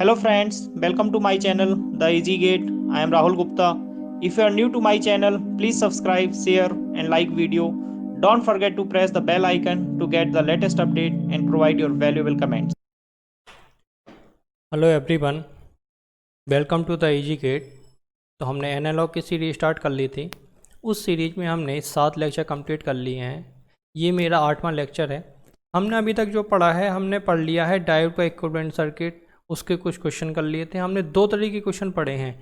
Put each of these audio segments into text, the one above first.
Hello friends, welcome to my channel The Easy Gate. I am Rahul Gupta. If you are new to my channel, please subscribe, share and like video. Don't forget to press the bell icon to get the latest update and provide your valuable comments. Hello everyone, welcome to the easy gate. तो हमने analogue की series start कर ली थी। उस series में हमने 7 lecture complete कर लिए हैं। ये मेरा 8वां लेक्चर है। हमने अभी तक जो पढ़ा है, हमने पढ़ लिया है डायोड का इक्विवेलेंट सर्किट, उसके कुछ क्वेश्चन कर लिए थे। हमने 2 तरह के क्वेश्चन पढ़े हैं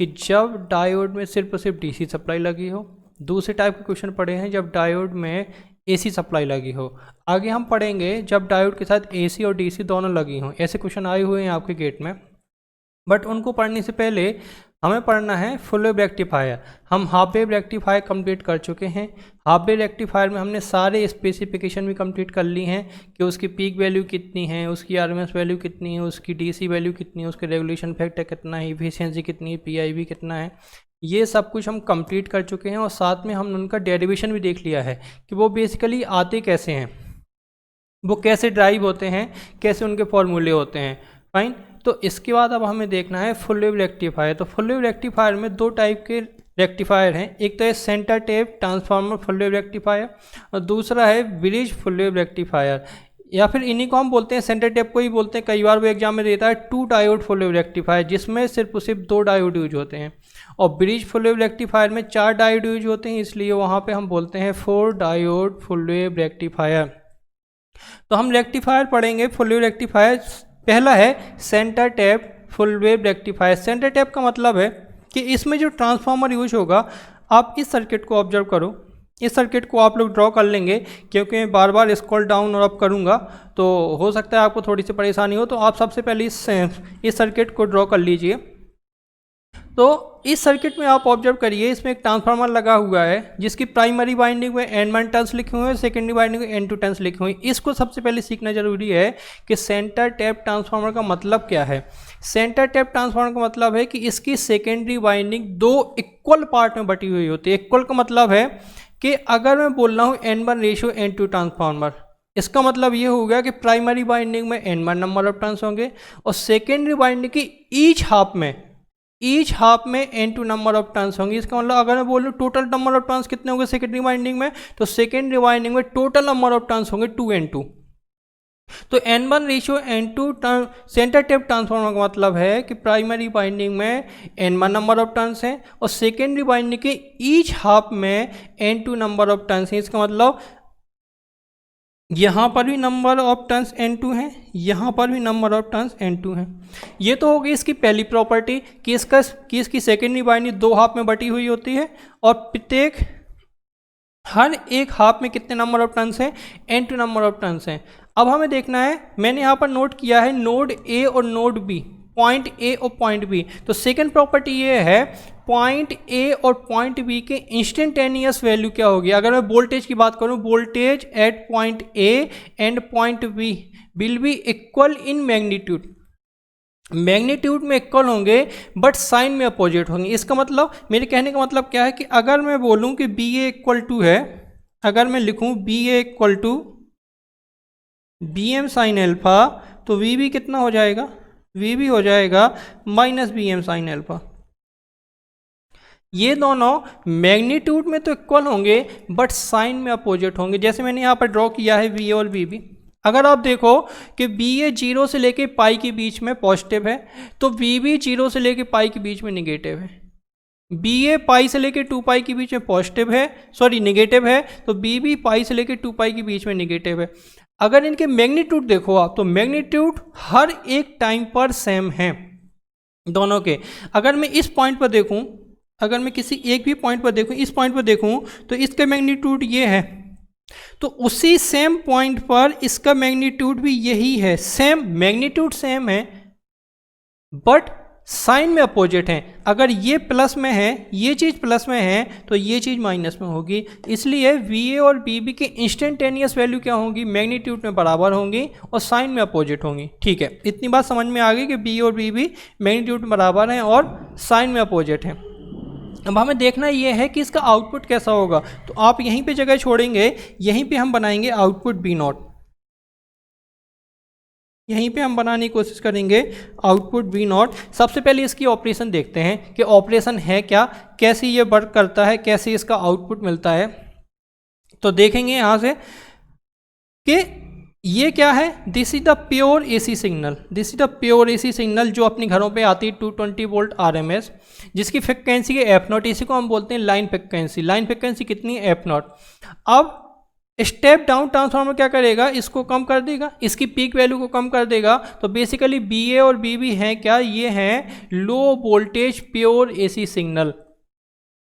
कि जब डायोड में सिर्फ और सिर्फ डीसी सप्लाई लगी हो। दूसरे टाइप के क्वेश्चन पढ़े हैं जब डायोड में एसी सप्लाई लगी हो। आगे हम पढ़ेंगे जब डायोड के साथ एसी और डीसी दोनों लगी हों। ऐसे क्वेश्चन आए हुए हैं आपके गेट में, बट उनको पढ़ने से पहले हमें पढ़ना है फुल वेव रेक्टिफायर। हम हाफ वेव रेक्टिफायर कंप्लीट कर चुके हैं। हाफ वेव रेक्टिफायर में हमने सारे स्पेसिफिकेशन भी कंप्लीट कर ली हैं कि उसकी पीक वैल्यू कितनी है, उसकी आरएमएस वैल्यू कितनी है, उसकी डीसी वैल्यू कितनी है, उसके रेगुलेशन फैक्टर कितना है, इफिशिएंसी कितनी है, पीआईवी कितना है। ये सब कुछ हम कंप्लीट कर चुके हैं और साथ में हम उनका डेरिवेशन भी देख लिया है कि वो बेसिकली आते कैसे हैं, वो कैसे ड्राइव होते हैं, कैसे उनके फॉर्मूले होते हैं। फाइन। तो इसके बाद अब हमें देखना है फुल वेव रेक्टिफायर। तो फुल वेव रेक्टिफायर में 2 टाइप के रेक्टिफायर हैं। एक तो है centre tap transformer full wave rectifier और दूसरा है ब्रिज फुल वेव रेक्टिफायर, या फिर इन्हीं को हम बोलते हैं, सेंटर टेप को ही बोलते हैं। कई बार वो एग्जाम में देता है 2 डायोड फुल वेव रेक्टिफायर, जिसमें सिर्फ 2 डायोड यूज होते हैं। और ब्रिज फुल वेव रेक्टिफायर में 4 डायोड यूज होते हैं, इसलिए वहाँ पे हम बोलते हैं 4 डायोड फुल वेव रेक्टिफायर। तो हम रेक्टिफायर पढ़ेंगे फुल वेव रेक्टिफायर। पहला है centre tap full wave rectifier. Centre tap का मतलब है कि इसमें जो ट्रांसफार्मर यूज होगा, आप इस सर्किट को ऑब्जर्व करो। इस सर्किट को आप लोग ड्रॉ कर लेंगे, क्योंकि मैं बार बार स्क्रॉल डाउन और अप करूंगा तो हो सकता है आपको थोड़ी सी परेशानी हो। तो आप सबसे पहले इस सर्किट को ड्रॉ कर लीजिए। तो इस सर्किट में आप ऑब्जर्व करिए, इसमें एक ट्रांसफार्मर लगा हुआ है जिसकी प्राइमरी वाइंडिंग में N1 टर्न्स लिखे हुए हैं, सेकेंडरी वाइंडिंग में N2 टर्न्स लिखे हुए हैं। इसको सबसे पहले सीखना जरूरी है कि सेंटर टैप ट्रांसफार्मर का मतलब क्या है। सेंटर टैप ट्रांसफार्मर का मतलब है कि इसकी सेकेंडरी वाइंडिंग 2 इक्वल पार्ट में बटी हुई होती है। इक्वल का मतलब है कि अगर मैं बोल रहा हूँ N1:N2 ट्रांसफार्मर, इसका मतलब ये हो गया कि प्राइमरी वाइंडिंग में N1 नंबर ऑफ टर्न्स होंगे और सेकेंडरी वाइंडिंग की ईच हाफ में N2 नंबर ऑफ टर्न्स होंगे। इसका मतलब अगर मैं बोलूँ टोटल नंबर ऑफ टर्न्स कितने होंगे सेकेंडरी वाइंडिंग में, तो सेकेंडरी वाइंडिंग में टोटल नंबर ऑफ टर्न्स होंगे 2N2। तो N1:N2 turn centre tap transformer का मतलब है कि प्राइमरी वाइंडिंग में N1 नंबर ऑफ टर्न्स हैं और सेकेंडरी वाइंडिंग के ईच हाफ में N2 नंबर ऑफ टर्न्स हैं। इसका मतलब यहाँ पर भी नंबर ऑफ टर्न्स N2 हैं, यहाँ पर भी नंबर ऑफ टर्न्स N2 हैं। ये तो होगी इसकी पहली प्रॉपर्टी कि इसकी सेकेंडरी वाइंडिंग 2 हाफ में बटी हुई होती है और प्रत्येक हर एक हाफ में कितने नंबर ऑफ टर्न्स हैं, N2 नंबर ऑफ टर्न्स हैं। अब हमें देखना है, मैंने यहाँ पर नोट किया है नोड ए और नोड बी, पॉइंट ए और पॉइंट बी। तो सेकेंड प्रॉपर्टी ये है, पॉइंट ए और पॉइंट बी के इंस्टेंटेनियस वैल्यू क्या होगी। अगर मैं वोल्टेज की बात करूं, voltage at point A and point B will be equal in magnitude. Magnitude में इक्वल होंगे बट साइन में अपोजिट होंगे। इसका मतलब, मेरे कहने का मतलब क्या है कि अगर मैं बोलूं कि बी ए इक्वल टू है, अगर मैं लिखूं B A equal to B M sine alpha, तो वी बी कितना हो जाएगा, वी बी हो जाएगा minus B M sine alpha. ये दोनों मैग्नीट्यूड में तो इक्वल होंगे बट साइन में अपोजिट होंगे। जैसे मैंने यहाँ पर ड्रॉ किया है वी ए और वी बी। अगर आप देखो कि बी ए 0 से लेके पाई के बीच में पॉजिटिव है, तो वी बी 0 से लेके पाई के बीच में निगेटिव है। बी ए पाई से लेके 2 पाई के बीच में पॉजिटिव है, सॉरी निगेटिव है, तो बी बी पाई से लेके 2 पाई के बीच में निगेटिव है। अगर इनके मैग्नीट्यूड देखो आप, तो मैग्नीट्यूड हर एक टाइम पर सेम है दोनों के। अगर मैं इस पॉइंट पर देखूं, अगर मैं किसी एक भी पॉइंट पर देखूं, इस पॉइंट पर देखूं, तो इसका मैग्नीट्यूड ये है, तो उसी सेम पॉइंट पर इसका मैग्नीट्यूड भी यही है। सेम मैग्नीट्यूड सेम है बट साइन में अपोजिट है। अगर ये प्लस में है, ये चीज़ प्लस में है, तो ये चीज़ माइनस में होगी। इसलिए वी ए और बी बी की इंस्टेंटेनियस वैल्यू क्या होंगी, मैग्नीट्यूड में बराबर होंगी और साइन में अपोजिट होंगी। ठीक है, इतनी बात समझ में आ गई कि बी और बी भी मैग्नीट्यूड में बराबर हैं और साइन में अपोजिट हैं। अब हमें देखना ये है कि इसका आउटपुट कैसा होगा। तो आप यहीं पे जगह छोड़ेंगे, यहीं पे हम बनाएंगे आउटपुट बी नॉट। यहीं पे हम बनाने की कोशिश करेंगे आउटपुट बी नॉट। सबसे पहले इसकी ऑपरेशन देखते हैं कि ऑपरेशन है क्या, कैसे ये वर्क करता है, कैसे इसका आउटपुट मिलता है। तो देखेंगे यहाँ से कि ये क्या है, this is the pure AC signal, this is the pure AC signal जो अपने घरों पे आती है 220 वोल्ट आरएमएस, जिसकी फ्रिक्वेंसी है एफ नॉट। इसी को हम बोलते हैं लाइन फ्रिक्वेंसी। लाइन फ्रिक्वेंसी कितनी है, एफ नॉट। अब स्टेप डाउन ट्रांसफार्मर क्या करेगा, इसको कम कर देगा, इसकी पीक वैल्यू को कम कर देगा। तो बेसिकली बी ए और बी बी हैं क्या, ये हैं low voltage pure AC signal.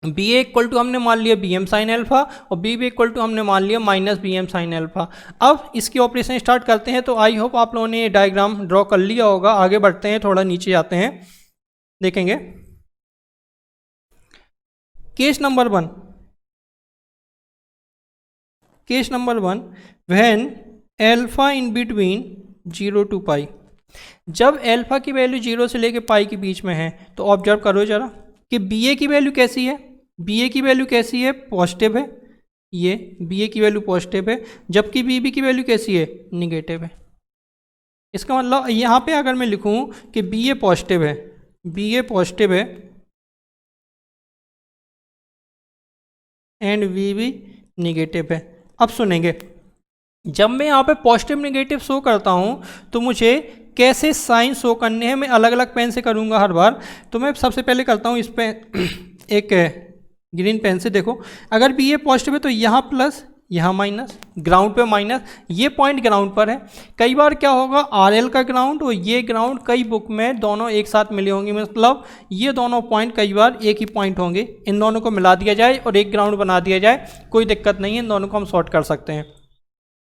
B A equal to हमने मान लिया बी एम साइन एल्फा और बी बी इक्वल टू हमने मान लिया minus B M sine alpha. अब इसकी ऑपरेशन स्टार्ट करते हैं। तो आई होप आप लोगों ने ये डायग्राम ड्रॉ कर लिया होगा। आगे बढ़ते हैं, थोड़ा नीचे जाते हैं, देखेंगे case number one. Case number one, when alpha in between 0 to पाई। जब एल्फा की वैल्यू 0 से लेके पाई के बीच में है तो ऑब्जर्व करो जरा कि बी ए की वैल्यू कैसी है। बी ए की वैल्यू कैसी है, पॉजिटिव है। ये बी ए की वैल्यू पॉजिटिव है, जबकि बी बी की वैल्यू कैसी है, निगेटिव है। इसका मतलब यहाँ पे अगर मैं लिखूँ कि बी ए पॉजिटिव है, बी ए पॉजिटिव है एंड बी बी निगेटिव है। अब सुनेंगे, जब मैं यहाँ पे पॉजिटिव निगेटिव शो करता हूँ तो मुझे कैसे साइन शो करने हैं, मैं अलग अलग पेन से करूँगा हर बार। तो मैं सबसे पहले करता हूँ इस पे एक ग्रीन पेन से। देखो, अगर बी ए पॉजिटिव है तो यहाँ प्लस, यहाँ माइनस, ग्राउंड पे माइनस, ये पॉइंट ग्राउंड पर है। कई बार क्या होगा, आर एल का ग्राउंड और ये ग्राउंड कई बुक में दोनों एक साथ मिले होंगे, मतलब ये दोनों पॉइंट कई बार एक ही पॉइंट होंगे। इन दोनों को मिला दिया जाए और एक ग्राउंड बना दिया जाए, कोई दिक्कत नहीं है, इन दोनों को हम सॉर्ट कर सकते हैं,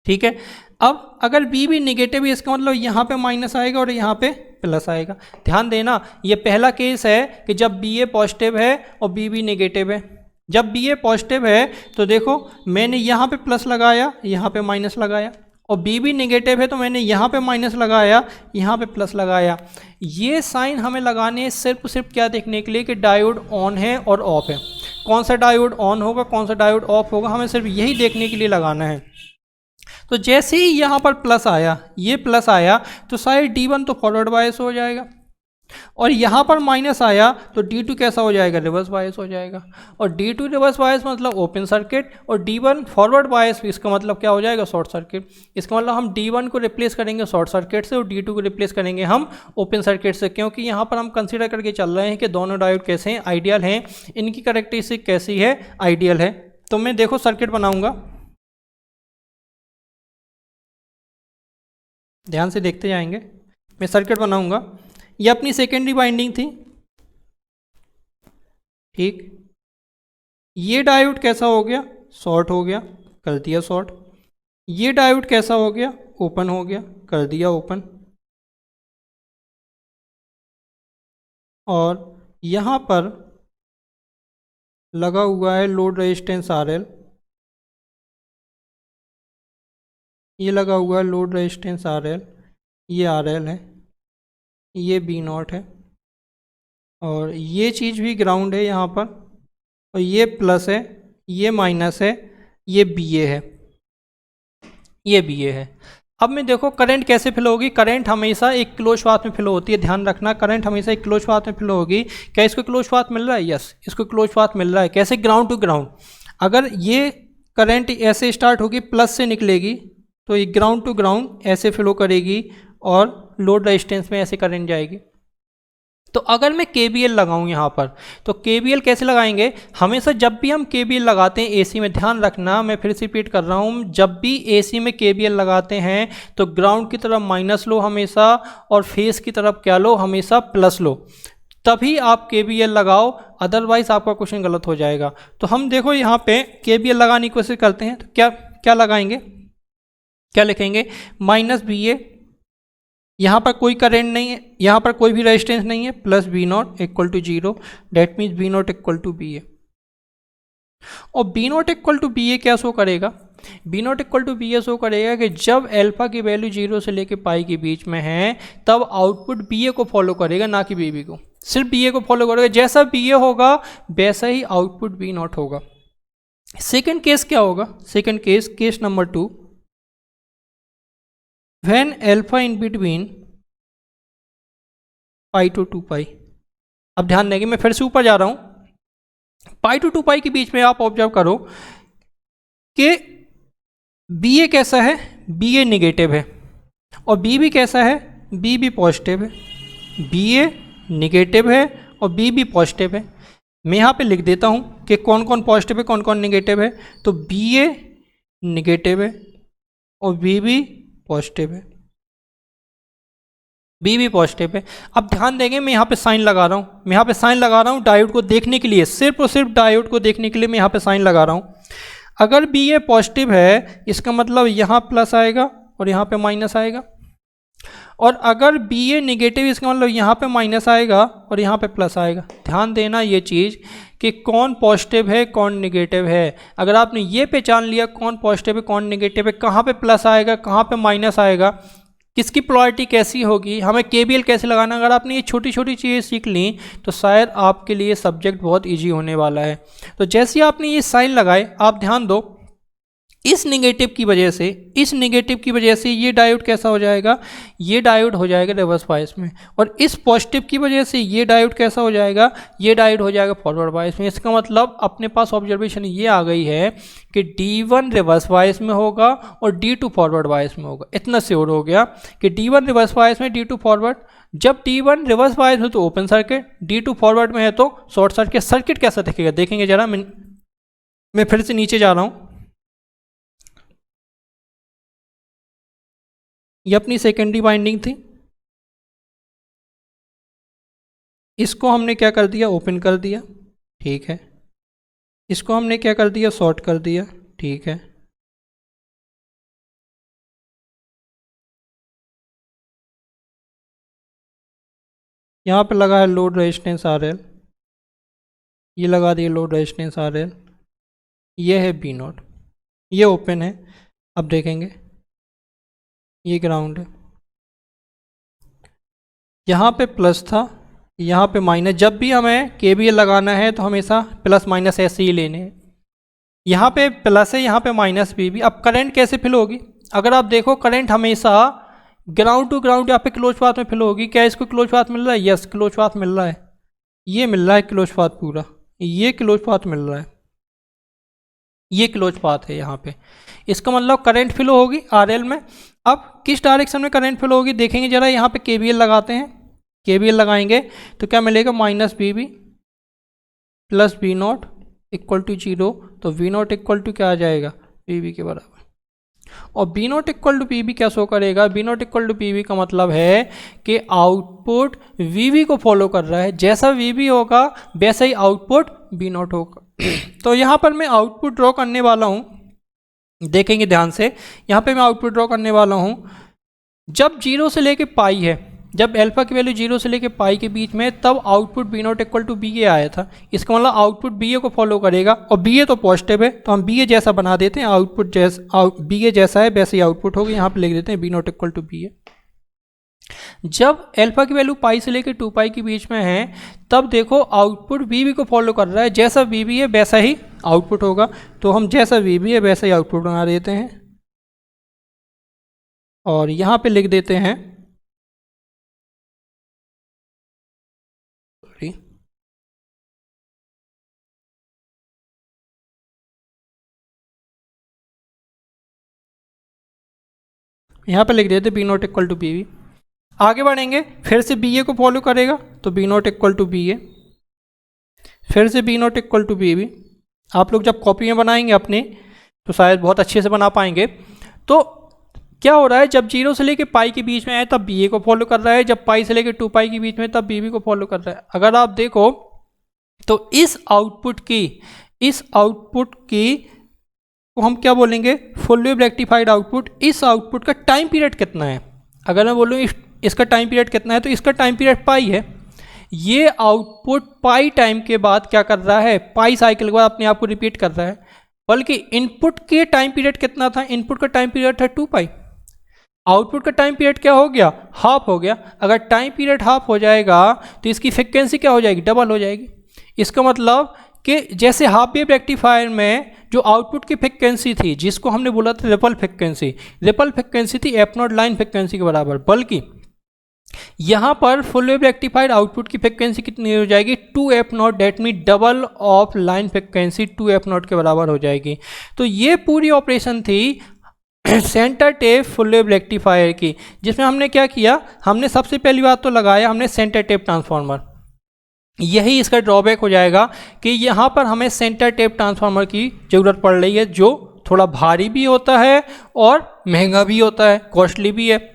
ठीक है। अब अगर बी भी निगेटिव है, इसका मतलब यहाँ पे माइनस आएगा और यहाँ पे प्लस आएगा। ध्यान देना, ये पहला केस है कि जब बी ए पॉजिटिव है और बी बी निगेटिव है। जब बी ए पॉजिटिव है तो देखो मैंने यहाँ पे प्लस लगाया, यहाँ पे माइनस लगाया, और बी बी निगेटिव है तो मैंने यहाँ पे माइनस लगाया, यहाँ पे प्लस लगाया। ये साइन हमें लगाने हैं सिर्फ क्या देखने के लिए कि डायोड ऑन है और ऑफ है। कौन सा डायोड ऑन होगा, कौन सा डायोड ऑफ होगा, हमें सिर्फ यही देखने के लिए लगाना है। तो जैसे ही यहाँ पर प्लस आया, ये प्लस आया, तो साइड D1 तो फॉरवर्ड बायस हो जाएगा, और यहाँ पर माइनस आया तो D2 कैसा हो जाएगा, रिवर्स बायस हो जाएगा। और D2 रिवर्स बायस मतलब ओपन सर्किट, और D1 फॉरवर्ड बायस, इसका मतलब क्या हो जाएगा, शॉर्ट सर्किट। इसका मतलब हम D1 को रिप्लेस करेंगे शॉर्ट सर्किट से और D2 को रिप्लेस करेंगे हम ओपन सर्किट से, क्योंकि यहाँ पर हम कंसिडर करके चल रहे हैं कि दोनों डायोड कैसे हैं, आइडियल हैं, इनकी कैरेक्टरिस्टिक कैसी है, आइडियल है। तो मैं देखो सर्किट बनाऊँगा, ध्यान से देखते जाएंगे। मैं सर्किट बनाऊंगा, ये अपनी सेकेंडरी बाइंडिंग थी, ठीक। ये डायोड कैसा हो गया, शॉर्ट हो गया, कर दिया शॉर्ट। ये डायोड कैसा हो गया, ओपन हो गया, कर दिया ओपन। और यहाँ पर लगा हुआ है लोड रेजिस्टेंस RL, ये लगा हुआ है लोड रेजिस्टेंस RL, ये RL है, ये B नॉट है, और ये चीज़ भी ग्राउंड है यहाँ पर, और ये प्लस है, ये माइनस है, ये BA है, ये BA है। अब मैं देखो करंट कैसे फ्लो होगी। करंट हमेशा एक क्लोज पाथ में फ्लो होती है, ध्यान रखना, करंट हमेशा एक क्लोज पाथ में फ्लो होगी। क्या इसको क्लोज पाथ मिल रहा है, यस, इसको क्लोज पाथ मिल रहा है। कैसे, ग्राउंड टू ग्राउंड। अगर ये करंट ऐसे स्टार्ट होगी, प्लस से निकलेगी, तो ये ग्राउंड टू ग्राउंड ऐसे फ्लो करेगी और लोड रेजिस्टेंस में ऐसे करंट जाएगी। तो अगर मैं KVL लगाऊं यहाँ पर, तो KVL कैसे लगाएंगे, हमेशा जब भी हम KVL लगाते हैं AC में, ध्यान रखना, मैं फिर से रिपीट कर रहा हूँ, जब भी AC में KVL लगाते हैं तो ग्राउंड की तरफ माइनस लो हमेशा, और फेस की तरफ क्या लो, हमेशा प्लस लो, तभी आप KVL लगाओ, अदरवाइज आपका क्वेश्चन गलत हो जाएगा। तो हम देखो यहाँ पे KVL लगाने की कोशिश करते हैं, तो क्या लगाएंगे, क्या लिखेंगे, माइनस BA, यहाँ पर कोई करंट नहीं है, यहाँ पर कोई भी रेजिस्टेंस नहीं है, plus B not equal to 0, that means B not equal to BA। और B not equal to BA क्या शो करेगा, B not equal to BA show करेगा कि जब एल्फा की वैल्यू 0 से लेके पाई के बीच में है, तब आउटपुट BA को फॉलो करेगा, ना कि BB को। सिर्फ BA को फॉलो करेगा, जैसा BA होगा वैसा ही आउटपुट B नॉट होगा। सेकेंड केस क्या होगा, second case, case number 2, when alpha in between pi to 2 pi. अब ध्यान देंगे, मैं फिर से ऊपर जा रहा हूं। पाई टू 2 पाई के बीच में आप ऑब्जर्व करो कि बी ए कैसा है, बी ए निगेटिव है, और बी बी कैसा है, बी बी पॉजिटिव है। बी ए निगेटिव है और बी बी पॉजिटिव है। मैं यहाँ पे लिख देता हूँ कि कौन कौन पॉजिटिव है, कौन कौन निगेटिव है। तो बी ए निगेटिव है और बी बी पॉजिटिव है, बी बी पॉजिटिव है। अब ध्यान देंगे, मैं यहाँ पे साइन लगा रहा हूँ, मैं यहाँ पे साइन लगा रहा हूँ डायोड को देखने के लिए, सिर्फ और सिर्फ डायोड को देखने के लिए मैं यहाँ पे साइन लगा रहा हूँ। अगर बी ए पॉजिटिव है इसका मतलब यहाँ प्लस आएगा और यहाँ पे माइनस आएगा, और अगर बी ए निगेटिव इसका मतलब यहाँ पे माइनस आएगा और यहाँ पे प्लस आएगा। ध्यान देना ये चीज़ कि कौन पॉजिटिव है कौन निगेटिव है। अगर आपने ये पहचान लिया कौन पॉजिटिव है कौन निगेटिव है, कहाँ पे प्लस आएगा कहाँ पे माइनस आएगा, किसकी पोलैरिटी कैसी होगी, हमें केबीएल कैसे लगाना, अगर आपने ये छोटी छोटी चीज़ें सीख ली तो शायद आपके लिए सब्जेक्ट बहुत ईजी होने वाला है। तो जैसे आपने ये साइन लगाए, आप ध्यान दो, इस नेगेटिव की वजह से, इस नेगेटिव की वजह से ये डायोड कैसा हो जाएगा, ये डायोड हो जाएगा रिवर्स बायस में, और इस पॉजिटिव की वजह से ये डायोड कैसा हो जाएगा, ये डायोड हो जाएगा फॉरवर्ड बायस में। इसका मतलब अपने पास ऑब्जर्वेशन ये आ गई है कि D1 रिवर्स बायस में होगा और D2 फॉरवर्ड बायस में होगा। इतना श्योर हो गया कि D1 रिवर्स बायस में, D2 फॉरवर्ड। जब D1 रिवर्स बायस में तो ओपन सर्किट, D2 फॉरवर्ड में है तो शॉर्ट सर्किट। सर्किट कैसा दिखेगा देखेंगे जरा। मैं फिर से नीचे जा रहा हूँ। ये अपनी सेकेंडरी वाइंडिंग थी, इसको हमने क्या कर दिया, ओपन कर दिया, ठीक है। इसको हमने क्या कर दिया, शॉर्ट कर दिया, ठीक है। यहाँ पे लगा है लोड रेजिस्टेंस RL, ये लगा दिया लोड रेजिस्टेंस RL, ये है B0, ये ओपन है। अब देखेंगे ये ग्राउंड है, यहाँ पे प्लस था, यहाँ पे माइनस। जब भी हमें KVL लगाना है तो हमेशा प्लस माइनस ऐसे ही लेने हैं। यहाँ पे प्लस है, यहाँ पे माइनस भी। अब करंट कैसे फिल होगी, अगर आप देखो करंट हमेशा ग्राउंड टू ग्राउंड यहाँ पे क्लोज पाथ में फिल होगी। क्या इसको क्लोज पाथ मिल रहा है, यस क्लोज पाथ मिल रहा है, ये मिल रहा है क्लोज पाथ पूरा, ये क्लोज पाथ मिल रहा है, ये क्लोज पाथ है यहाँ पे। इसका मतलब करंट फ्लो होगी RL में। अब किस डायरेक्शन में करंट फ्लो होगी देखेंगे जरा। यहाँ पे KVL लगाते हैं, KVL लगाएंगे तो क्या मिलेगा, minus BB plus B0 equal to 0। तो V0 इक्वल टू क्या आ जाएगा, BB के बराबर। और B0 इक्वल टू BB क्या शो करेगा, B0 इक्वल टू BB का मतलब है कि आउटपुट VB को फॉलो कर रहा है। जैसा VB होगा वैसा ही आउटपुट B0 होगा। तो यहाँ पर मैं आउटपुट ड्रॉ करने वाला हूँ, देखेंगे ध्यान से। यहाँ पे मैं आउटपुट ड्रॉ करने वाला हूँ जब 0 से लेके पाई है, जब अल्फा की वैल्यू 0 से लेके पाई के बीच में, तब output B0 equal to BA आया था। इसका मतलब आउटपुट BA को फॉलो करेगा, और BA तो पॉजिटिव है तो हम BA जैसा बना देते हैं। आउटपुट जैसा BA जैसा है वैसे ही आउटपुट होगा। यहाँ पे लिख देते हैं B0 इक्वल टू BA। जब अल्फा की वैल्यू पाई से लेकर 2 पाई के बीच में है, तब देखो आउटपुट BB को फॉलो कर रहा है। जैसा BB है वैसा ही आउटपुट होगा। तो हम जैसा BB है वैसा ही आउटपुट बना देते हैं, और यहाँ पे लिख देते हैं यहाँ पे लिख देते B0 इक्वल टू BB। आगे बढ़ेंगे, फिर से BA को फॉलो करेगा तो B0 इक्वल टू BA, फिर से B0 इक्वल टू BB। आप लोग जब कॉपी में बनाएंगे अपने तो शायद बहुत अच्छे से बना पाएंगे। तो क्या हो रहा है, जब 0 से लेके पाई के बीच में आए तब BA को फॉलो कर रहा है, जब पाई से लेके 2 पाई के बीच में तब BB को फॉलो कर रहा है। अगर आप देखो तो इस आउटपुट की को हम क्या बोलेंगे, फुल वेव रेक्टिफाइड आउटपुट। इस आउटपुट का टाइम पीरियड कितना है, अगर मैं बोलूँ इसका टाइम पीरियड कितना है, तो इसका टाइम पीरियड पाई है। ये आउटपुट पाई टाइम के बाद क्या कर रहा है, पाई साइकिल के बाद अपने आप को रिपीट कर रहा है। बल्कि इनपुट के टाइम पीरियड कितना था, इनपुट का टाइम पीरियड था 2 पाई, आउटपुट का टाइम पीरियड क्या हो गया, हाफ हो गया। अगर टाइम पीरियड हाफ हो जाएगा तो इसकी फ्रिक्वेंसी क्या हो जाएगी, डबल हो जाएगी। इसका मतलब कि जैसे हाफ वेव रेक्टिफायर में जो आउटपुट की फ्रिक्वेंसी थी जिसको हमने बोला था रिपल फ्रिक्वेंसी थी एफ नॉट लाइन फ्रिक्वेंसी के बराबर, बल्कि यहाँ पर फुल वेव रेक्टिफाइड आउटपुट की फ्रिक्वेंसी कितनी हो जाएगी 2f0, that mean double of line frequency 2f0 के बराबर हो जाएगी। तो ये पूरी ऑपरेशन थी centre tap full wave rectifier की, जिसमें हमने क्या किया, हमने सबसे पहली बात तो लगाया हमने सेंटर टेप ट्रांसफार्मर। यही इसका ड्रॉबैक हो जाएगा कि यहाँ पर हमें सेंटर टेप ट्रांसफार्मर की ज़रूरत पड़ रही है, जो थोड़ा भारी भी होता है और महंगा भी होता है, कॉस्टली भी है।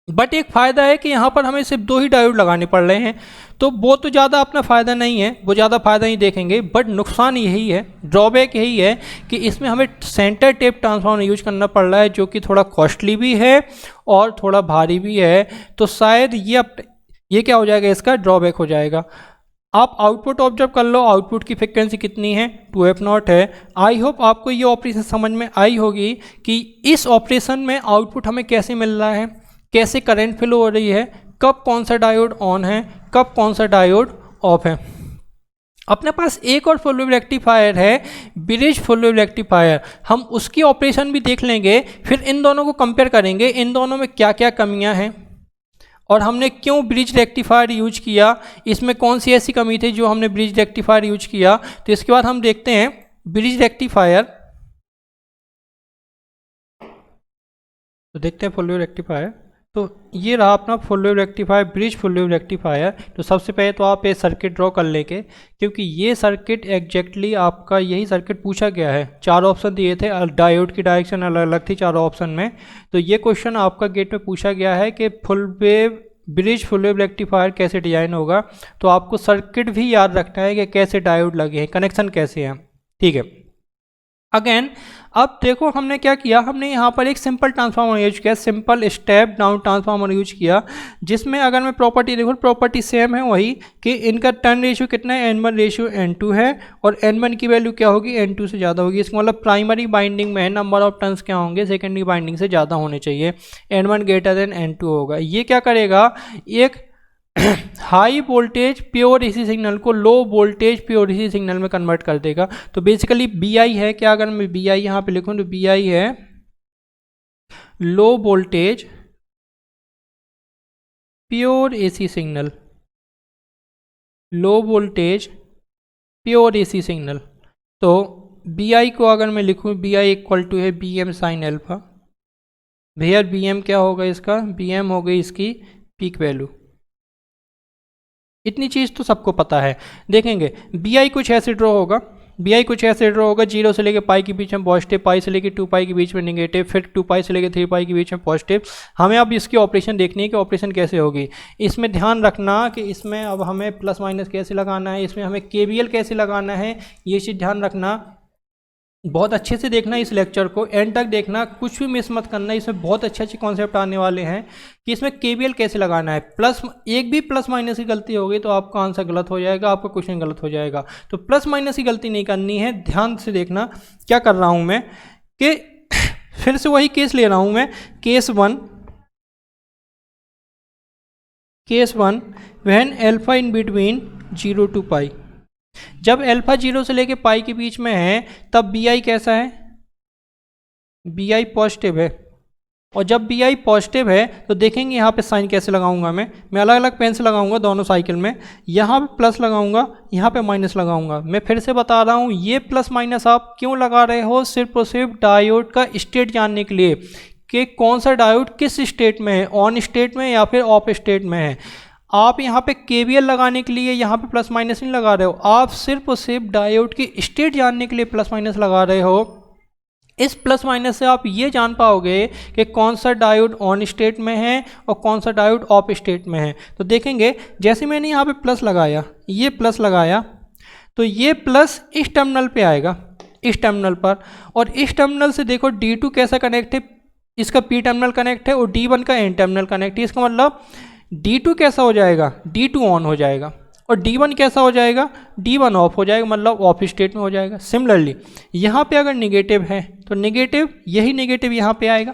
बट एक फ़ायदा है कि यहाँ पर हमें सिर्फ 2 ही डायोड लगाने पड़ रहे हैं, तो वो तो ज़्यादा अपना फ़ायदा नहीं है, वो ज़्यादा फ़ायदा नहीं देखेंगे। बट नुकसान यही है, ड्रॉबैक यही है कि इसमें हमें सेंटर टेप ट्रांसफार्मर यूज करना पड़ रहा है, जो कि थोड़ा कॉस्टली भी है और थोड़ा भारी भी है। तो शायद ये क्या हो जाएगा, इसका ड्रॉबैक हो जाएगा। आप आउटपुट ऑब्जर्व कर लो, आउटपुट की फ्रिक्वेंसी कितनी है, 2f0 है। आई होप आपको ये ऑपरेशन समझ में आई होगी कि इस ऑपरेशन में आउटपुट हमें कैसे मिल रहा है, कैसे करंट फ्लो हो रही है, कब कौन सा डायोड ऑन है, कब कौन सा डायोड ऑफ है। अपने पास एक और फुल वेव रेक्टिफायर है, ब्रिज फुल वेव रेक्टिफायर, हम उसकी ऑपरेशन भी देख लेंगे, फिर इन दोनों को कंपेयर करेंगे, इन दोनों में क्या क्या कमियां हैं और हमने क्यों ब्रिज रेक्टिफायर यूज किया, इसमें कौन सी ऐसी कमी थी जो हमने ब्रिज रेक्टिफायर यूज किया। तो इसके बाद हम देखते हैं ब्रिज रेक्टिफायर, तो देखते हैं फुल वेव रेक्टिफायर। तो ये रहा अपना full wave rectifier, bridge full wave rectifier. तो सबसे पहले तो आप ये सर्किट ड्रॉ कर लेंगे, क्योंकि ये सर्किट एग्जैक्टली आपका यही सर्किट पूछा गया है। 4 ऑप्शन दिए थे, डायोड की डायरेक्शन अलग अलग थी चारों ऑप्शन में। तो ये क्वेश्चन आपका गेट में पूछा गया है कि full wave bridge full wave rectifier कैसे डिजाइन होगा। तो आपको सर्किट भी याद रखना है कि कैसे डायोड लगे हैं, कनेक्शन कैसे हैं, ठीक है। अगेन अब देखो हमने क्या किया, हमने यहाँ पर एक सिंपल ट्रांसफार्मर यूज किया, simple step down transformer use किया, जिसमें अगर मैं प्रॉपर्टी देखो, प्रॉपर्टी सेम है वही कि इनका टर्न रेशियो कितना है, N1 रेशियो N2 है, और N1 की वैल्यू क्या होगी, N2 से ज़्यादा होगी। इसका मतलब प्राइमरी बाइंडिंग में नंबर ऑफ टर्न्स क्या होंगे, सेकेंडरी बाइंडिंग से ज़्यादा होने चाहिए, N1 ग्रेटर देन N2 होगा। ये क्या करेगा, एक high voltage pure AC signal को low voltage pure AC signal में कन्वर्ट कर देगा। तो बेसिकली BI है क्या, अगर मैं BI यहाँ पे लिखूँ तो BI है लो वोल्टेज प्योर एसी सिग्नल, लो वोल्टेज प्योर एसी सिग्नल। तो BI को अगर मैं लिखूँ, BI इक्वल टू है BM साइन एल्फा। भैया BM क्या होगा इसका, BM हो गई इसकी पीक वैल्यू। इतनी चीज़ तो सबको पता है। देखेंगे BI कुछ ऐसे ड्रॉ होगा, BI कुछ ऐसे ड्रॉ होगा, 0 से लेकर पाई के बीच में पॉजिटिव, पाई से लेकर 2 पाई के बीच में नेगेटिव, फिर 2 पाई से लेकर 3 पाई के बीच में पॉजिटिव। हमें अब इसकी ऑपरेशन देखनी है कि ऑपरेशन कैसे होगी। इसमें ध्यान रखना कि इसमें अब हमें प्लस माइनस कैसे लगाना है, इसमें हमें KVL कैसे लगाना है, ये चीज़ ध्यान रखना। बहुत अच्छे से देखना इस लेक्चर को, एंड तक देखना, कुछ भी मिस मत करना। इसमें बहुत अच्छे अच्छे कॉन्सेप्ट आने वाले हैं कि इसमें KVL कैसे लगाना है। एक भी प्लस माइनस की गलती होगी तो आपका आंसर गलत हो जाएगा, आपका क्वेश्चन गलत हो जाएगा। तो प्लस माइनस की गलती नहीं करनी है, ध्यान से देखना क्या कर रहा हूँ मैं, कि फिर से वही केस ले रहा हूँ मैं, case one when alpha in between 0 to पाई। जब अल्फा 0 से लेके पाई के बीच में है तब BI कैसा है, BI पॉजिटिव है। और जब BI पॉजिटिव है तो देखेंगे यहाँ पे साइन कैसे लगाऊंगा मैं अलग अलग पेन से लगाऊंगा दोनों साइकिल में। यहाँ पे प्लस लगाऊंगा, यहाँ पे माइनस लगाऊंगा। मैं फिर से बता रहा हूँ, ये प्लस माइनस आप क्यों लगा रहे हो, सिर्फ और सिर्फ डायोड का स्टेट जानने के लिए कि कौन सा डायोड किस स्टेट में है, ऑन स्टेट में या फिर ऑफ स्टेट में है। आप यहाँ पे KVL लगाने के लिए यहाँ पे प्लस माइनस नहीं लगा रहे हो, आप सिर्फ और सिर्फ डायोड की स्टेट जानने के लिए प्लस माइनस लगा रहे हो। इस प्लस माइनस से आप ये जान पाओगे कि कौन सा डायोड ऑन स्टेट में है और कौन सा डायोड ऑफ स्टेट में है। तो देखेंगे जैसे मैंने यहाँ पे प्लस लगाया, ये प्लस लगाया, तो ये प्लस इस टर्मिनल पे आएगा, इस टर्मिनल पर, और इस टर्मिनल से देखो D2 कैसा कनेक्ट है, इसका P टर्मिनल कनेक्ट है और D1 का N टर्मिनल कनेक्ट है। इसका मतलब D2 कैसा हो जाएगा, D2 ऑन हो जाएगा, और D1 कैसा हो जाएगा, D1 ऑफ हो जाएगा, मतलब ऑफ स्टेट में हो जाएगा। सिमिलरली यहाँ पे अगर नेगेटिव है तो नेगेटिव, यही नेगेटिव यहाँ पे आएगा।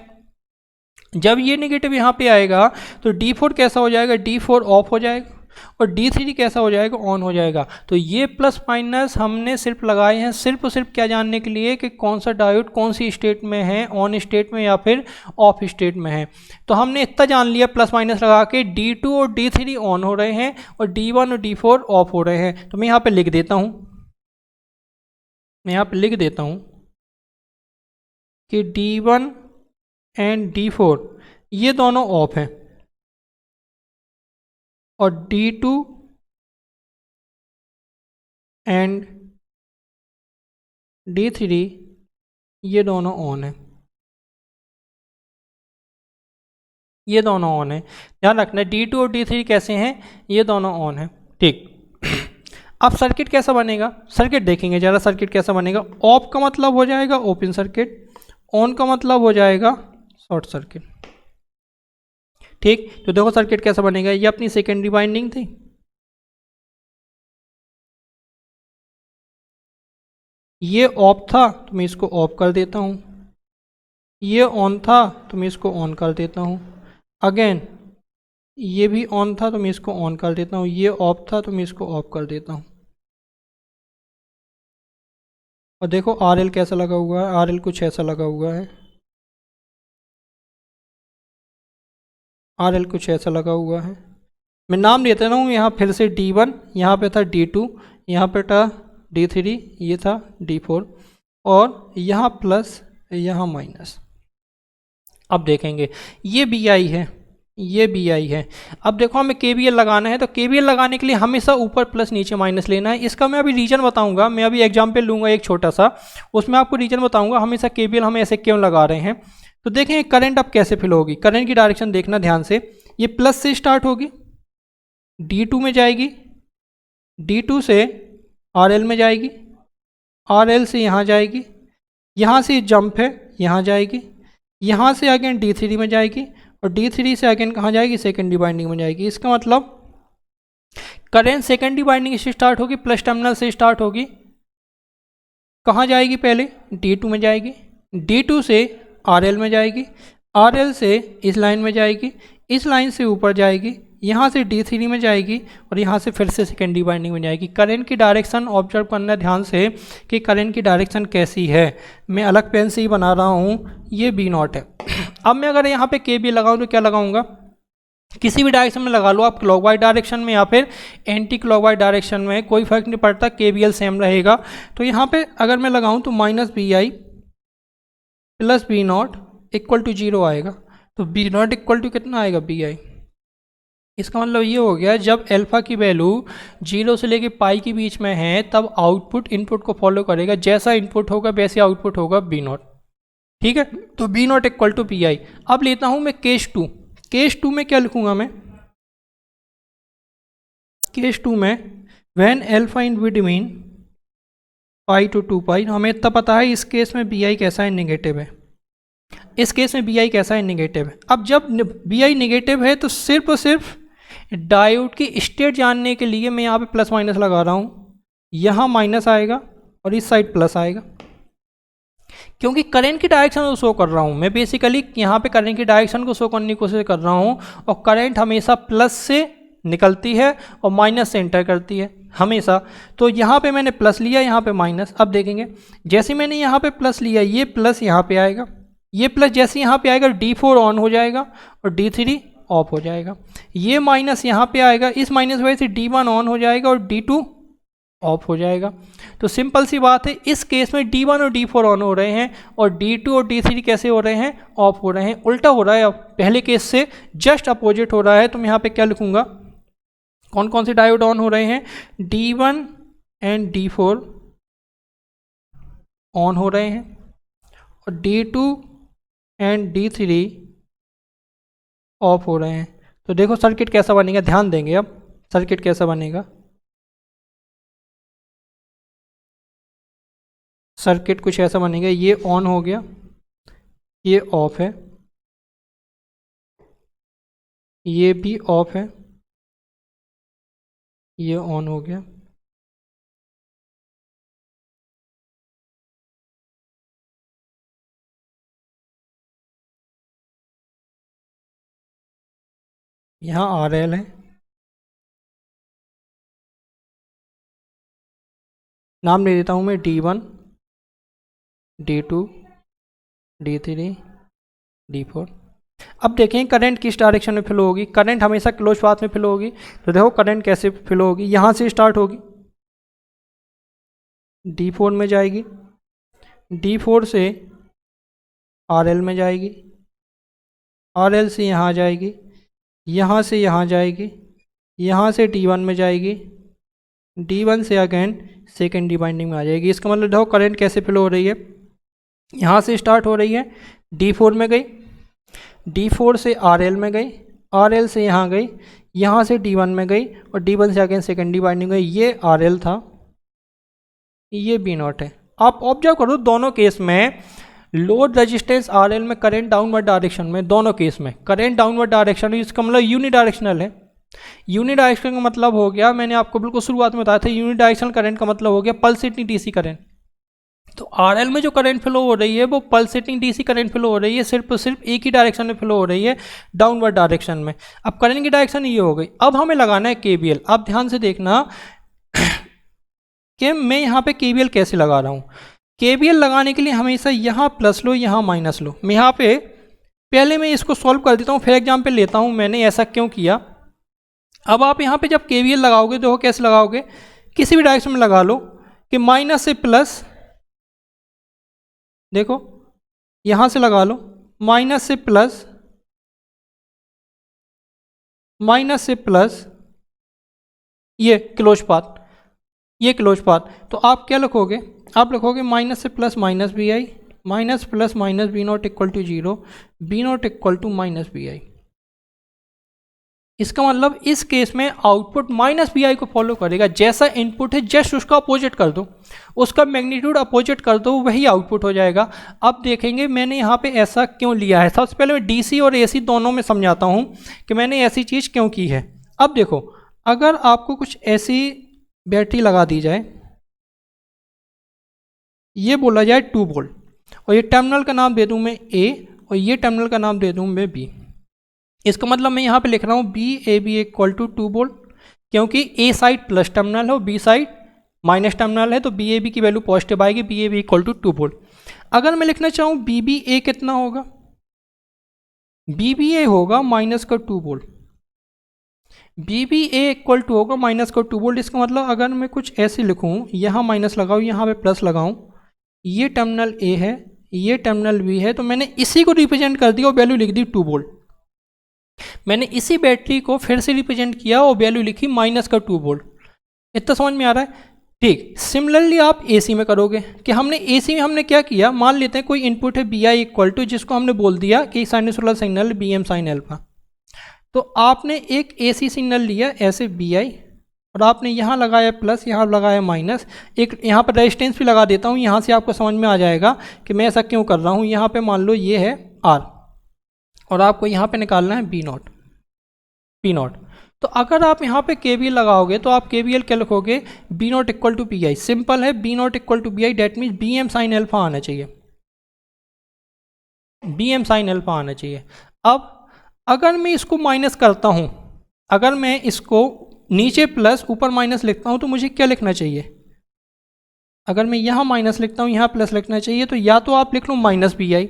जब ये नेगेटिव यहाँ पे आएगा तो D4 कैसा हो जाएगा, D4 ऑफ हो जाएगा, और D3 कैसा हो जाएगा, ऑन हो जाएगा। तो ये प्लस माइनस हमने सिर्फ लगाए हैं सिर्फ और सिर्फ क्या जानने के लिए कि कौन सा डायोड कौन सी स्टेट में है, ऑन स्टेट में या फिर ऑफ स्टेट में है। तो हमने इतना जान लिया प्लस माइनस लगा के D2 और D3 ऑन हो रहे हैं और D1 और D4 ऑफ हो रहे हैं। तो मैं यहाँ पे लिख देता हूँ, मैं यहाँ पे लिख देता हूँ कि D1 एंड D4 ये दोनों ऑफ हैं और D2 एंड D3 ये दोनों ऑन है, ये दोनों ऑन है। ध्यान रखना D2 और D3 कैसे हैं, ये दोनों ऑन है। ठीक, अब सर्किट कैसा बनेगा, सर्किट देखेंगे जरा, सर्किट कैसा बनेगा। ऑफ का मतलब हो जाएगा ओपन सर्किट, ऑन का मतलब हो जाएगा शॉर्ट सर्किट। ठीक, तो देखो सर्किट कैसा बनेगा। ये अपनी सेकेंडरी वाइंडिंग थी, ये ऑफ था तो मैं इसको ऑफ कर देता हूँ, ये ऑन था तो मैं इसको ऑन कर देता हूँ, अगेन ये भी ऑन था तो मैं इसको ऑन कर देता हूँ, ये ऑफ था तो मैं इसको ऑफ कर देता हूँ। और देखो RL कैसा लगा हुआ है, RL कुछ ऐसा लगा हुआ है, RL कुछ ऐसा लगा हुआ है। मैं नाम देता हूँ यहाँ फिर से D1, यहाँ पे था D2, यहाँ पे था D3, ये था D4 और यहाँ प्लस यहाँ माइनस। अब देखेंगे ये BI है, ये BI है। अब देखो हमें KVL लगाना है, तो KVL लगाने के लिए हमेशा ऊपर प्लस नीचे माइनस लेना है। इसका मैं अभी रीजन बताऊंगा, मैं अभी एग्जाम्पल लूँगा एक छोटा सा, उसमें आपको रीजन बताऊंगा हमेशा KVL हम ऐसे क्यों लगा रहे हैं। तो देखें करंट अब कैसे फिल होगी, करंट की डायरेक्शन देखना ध्यान से। ये प्लस से स्टार्ट होगी, D2 में जाएगी, D2 से RL में जाएगी, RL से यहाँ जाएगी, यहाँ से जंप है यहाँ जाएगी, यहाँ से अगेन D3 में जाएगी और D3 से अगेन कहाँ जाएगी, सेकेंडरी बाइंडिंग में जाएगी। इसका मतलब करंट सेकेंडरी बाइंडिंग से स्टार्ट होगी, प्लस टर्मिनल से स्टार्ट होगी, कहाँ जाएगी, पहले D2 में जाएगी, D2 से RL में जाएगी, RL से इस लाइन में जाएगी, इस लाइन से ऊपर जाएगी, यहाँ से D3 में जाएगी और यहाँ से फिर से सेकेंडरी बाइंडिंग में जाएगी। करंट की डायरेक्शन ऑब्जर्व करना ध्यान से कि करंट की डायरेक्शन कैसी है। मैं अलग पेन से ही बना रहा हूँ, ये B0 है। अब मैं अगर यहाँ पे KVL लगाऊँ तो क्या लगाऊंगा, किसी भी डायरेक्शन में लगा लो आप, क्लॉकवाइज डायरेक्शन में या फिर एंटी क्लॉकवाइज डायरेक्शन में, कोई फर्क नहीं पड़ता, KVL सेम रहेगा। तो यहाँ पे अगर मैं लगाऊँ तो -BI plus B0 equal to 0 आएगा। तो B0 इक्वल टू कितना आएगा, BI। इसका मतलब ये हो गया जब अल्फा की वैल्यू 0 से लेके पाई के बीच में है तब आउटपुट इनपुट को फॉलो करेगा, जैसा इनपुट होगा वैसे आउटपुट होगा B0। ठीक है, तो B0 इक्वल टू BI। अब लेता हूँ मैं केस 2, केस 2 में क्या लिखूंगा मैं, केस 2 में when alpha in between pi to 2 pi, हमें इतना पता है इस केस में BI कैसा है, नेगेटिव है। इस केस में BI कैसा है, नेगेटिव है। अब जब BI नेगेटिव है तो सिर्फ और सिर्फ डायोड की स्टेट जानने के लिए मैं यहाँ पे प्लस माइनस लगा रहा हूँ, यहाँ माइनस आएगा और इस साइड प्लस आएगा, क्योंकि करंट की डायरेक्शन को शो कर रहा हूँ मैं। बेसिकली यहाँ पे करंट की डायरेक्शन को शो करने की कोशिश कर रहा हूँ और करंट हमेशा प्लस से निकलती है और माइनस से एंटर करती है हमेशा। तो यहाँ पे मैंने प्लस लिया, यहाँ पे माइनस। अब देखेंगे जैसे मैंने यहाँ पे प्लस लिया, ये प्लस यहाँ पे आएगा, ये प्लस जैसे यहाँ पे आएगा D4 ऑन हो जाएगा और D3 ऑफ हो जाएगा। ये माइनस यहाँ पे आएगा, इस माइनस वजह से D1 ऑन हो जाएगा और D2 ऑफ हो जाएगा। तो सिंपल सी बात है, इस केस में D1 और D4 ऑन हो रहे हैं और D2 और D3 कैसे हो रहे हैं, ऑफ हो रहे हैं। उल्टा हो रहा है, अब पहले केस से जस्ट अपोजिट हो रहा है। तो मैं यहाँ पे क्या लिखूंगा, कौन कौन से डायोड ऑन हो रहे हैं, D1 एंड D4 ऑन हो रहे हैं और D2 एंड D3 ऑफ हो रहे हैं। तो देखो सर्किट कैसा बनेगा, ध्यान देंगे। अब सर्किट कैसा बनेगा, सर्किट कुछ ऐसा बनेगा, ये ऑन हो गया, ये ऑफ है, ये भी ऑफ है, ये ऑन हो गया, यहाँ RL है, नाम दे देता हूँ मैं D1, D2, D3, D4। अब देखें करंट किस डायरेक्शन में फ्लो होगी। करंट हमेशा क्लोज पाथ में फ्लो होगी। तो देखो करंट कैसे फ्लो होगी, यहाँ से स्टार्ट होगी, D4 में जाएगी, D4 से RL में जाएगी, RL से यहाँ जाएगी, यहाँ से यहाँ जाएगी, यहाँ से D1 में जाएगी, D1 से अगेन सेकेंडरी बाइंडिंग में आ जाएगी। इसका मतलब देखो करंट कैसे फ्लो हो रही है, यहाँ से स्टार्ट हो रही है, D4 में गई, D4 से RL में गई, RL से यहाँ गई, यहाँ से D1 में गई और D1 से अगेन सेकेंडरी बाइंडिंग गई। ये RL था, ये B0 है। आप ऑब्जर्व करो दोनों केस में लोड रेजिस्टेंस RL में करंट डाउनवर्ड डायरेक्शन में, दोनों केस में करंट डाउनवर्ड डायरेक्शन में, इसका मतलब यूनिडायरेक्शनल है। यूनिडायरेक्शनल का मतलब हो गया, मैंने आपको बिल्कुल शुरुआत में बताया था, यूनिडायरेक्शनल करंट का मतलब हो गया पल्सेटिंग डीसी करंट। तो RL में जो करंट फ्लो हो रही है वो पल्सेटिंग डीसी करंट फ्लो हो रही है, सिर्फ और सिर्फ एक ही डायरेक्शन में फ्लो हो रही है, डाउनवर्ड डायरेक्शन में। अब करंट की डायरेक्शन ये हो गई। अब हमें लगाना है KVL। आप ध्यान से देखना कि मैं यहाँ पे KVL कैसे लगा रहा हूँ। KVL लगाने के लिए हमेशा यहाँ प्लस लो, यहाँ माइनस लो। मैं यहाँ पे पहले मैं इसको सॉल्व कर देता हूँ, फिर एग्जाम्पल लेता हूँ मैंने ऐसा क्यों किया। अब आप यहाँ पे जब KVL लगाओगे तो कैसे लगाओगे, किसी भी डायरेक्शन में लगा लो कि माइनस से प्लस, देखो यहाँ से लगा लो, माइनस से प्लस, माइनस से प्लस, ये क्लोज पाथ, ये क्लोज पाथ। तो आप क्या लिखोगे, आप लिखोगे माइनस से plus minus B I, minus plus minus B0 equal to 0, B0 equal to minus B I. इसका मतलब इस केस में आउटपुट माइनस बी आई को फॉलो करेगा। जैसा इनपुट है जस्ट उसका अपोजिट कर दो, उसका मैग्नीट्यूड अपोजिट कर दो, वही आउटपुट हो जाएगा। अब देखेंगे मैंने यहाँ पे ऐसा क्यों लिया है। सबसे पहले मैं डीसी और एसी दोनों में समझाता हूँ कि मैंने ऐसी चीज़ क्यों की है। अब देखो, अगर आपको कुछ ऐसी बैटरी लगा दी जाए, ये बोला जाए 2 वोल्ट, और ये टर्मिनल का नाम दे दूँ मैं A और ये टर्मिनल का नाम दे दूँ मैं B। इसका मतलब मैं यहाँ पे लिख रहा हूँ BAB इक्वल टू 2 वोल्ट, क्योंकि A साइड प्लस टर्मिनल है और B साइड माइनस टर्मिनल है, तो BAB की वैल्यू पॉजिटिव आएगी, BAB इक्वल टू 2 वोल्ट। अगर मैं लिखना चाहूँ BBA कितना होगा, BBA होगा माइनस का 2 वोल्ट, BBA इक्वल टू होगा माइनस का 2 वोल्ट। इसका मतलब अगर मैं कुछ ऐसे लिखूँ, यहाँ माइनस लगाऊँ, यहाँ पे प्लस लगाऊँ, ये टर्मिनल A है, ये टर्मिनल B है, तो मैंने इसी को रिप्रेजेंट कर दिया और वैल्यू लिख दी 2 वोल्ट। मैंने इसी बैटरी को फिर से रिप्रेजेंट किया और वैल्यू लिखी माइनस का 2 वोल्ट। इतना समझ में आ रहा है? ठीक। सिमिलरली आप AC में करोगे कि हमने AC में हमने क्या किया, मान लेते हैं कोई इनपुट है BI इक्वल टू, जिसको हमने बोल दिया कि sinusoidal signal BM sine alpha. तो आपने एक AC सिग्नल लिया ऐसे BI और आपने यहाँ लगाया प्लस, यहाँ लगाया माइनस, एक यहाँ पर रेजिस्टेंस भी लगा देता हूँ, यहाँ से आपको समझ में आ जाएगा कि मैं ऐसा क्यों कर रहा हूँ। यहाँ पे मान लो ये है R और आपको यहाँ पे निकालना है P0। तो अगर आप यहाँ पे KVL लगाओगे तो आप KVL क्या लिखोगे, B0 equal to PI। Simple है, B0 equal to PI, that means BM sine alpha आना चाहिए, BM साइन अल्फा आना चाहिए। अब अगर मैं इसको माइनस करता हूँ, अगर मैं इसको नीचे प्लस ऊपर माइनस लिखता हूँ, तो मुझे क्या लिखना चाहिए, अगर मैं यहाँ माइनस लिखता हूँ यहाँ प्लस लिखना चाहिए, तो या तो आप लिख लो माइनस BI,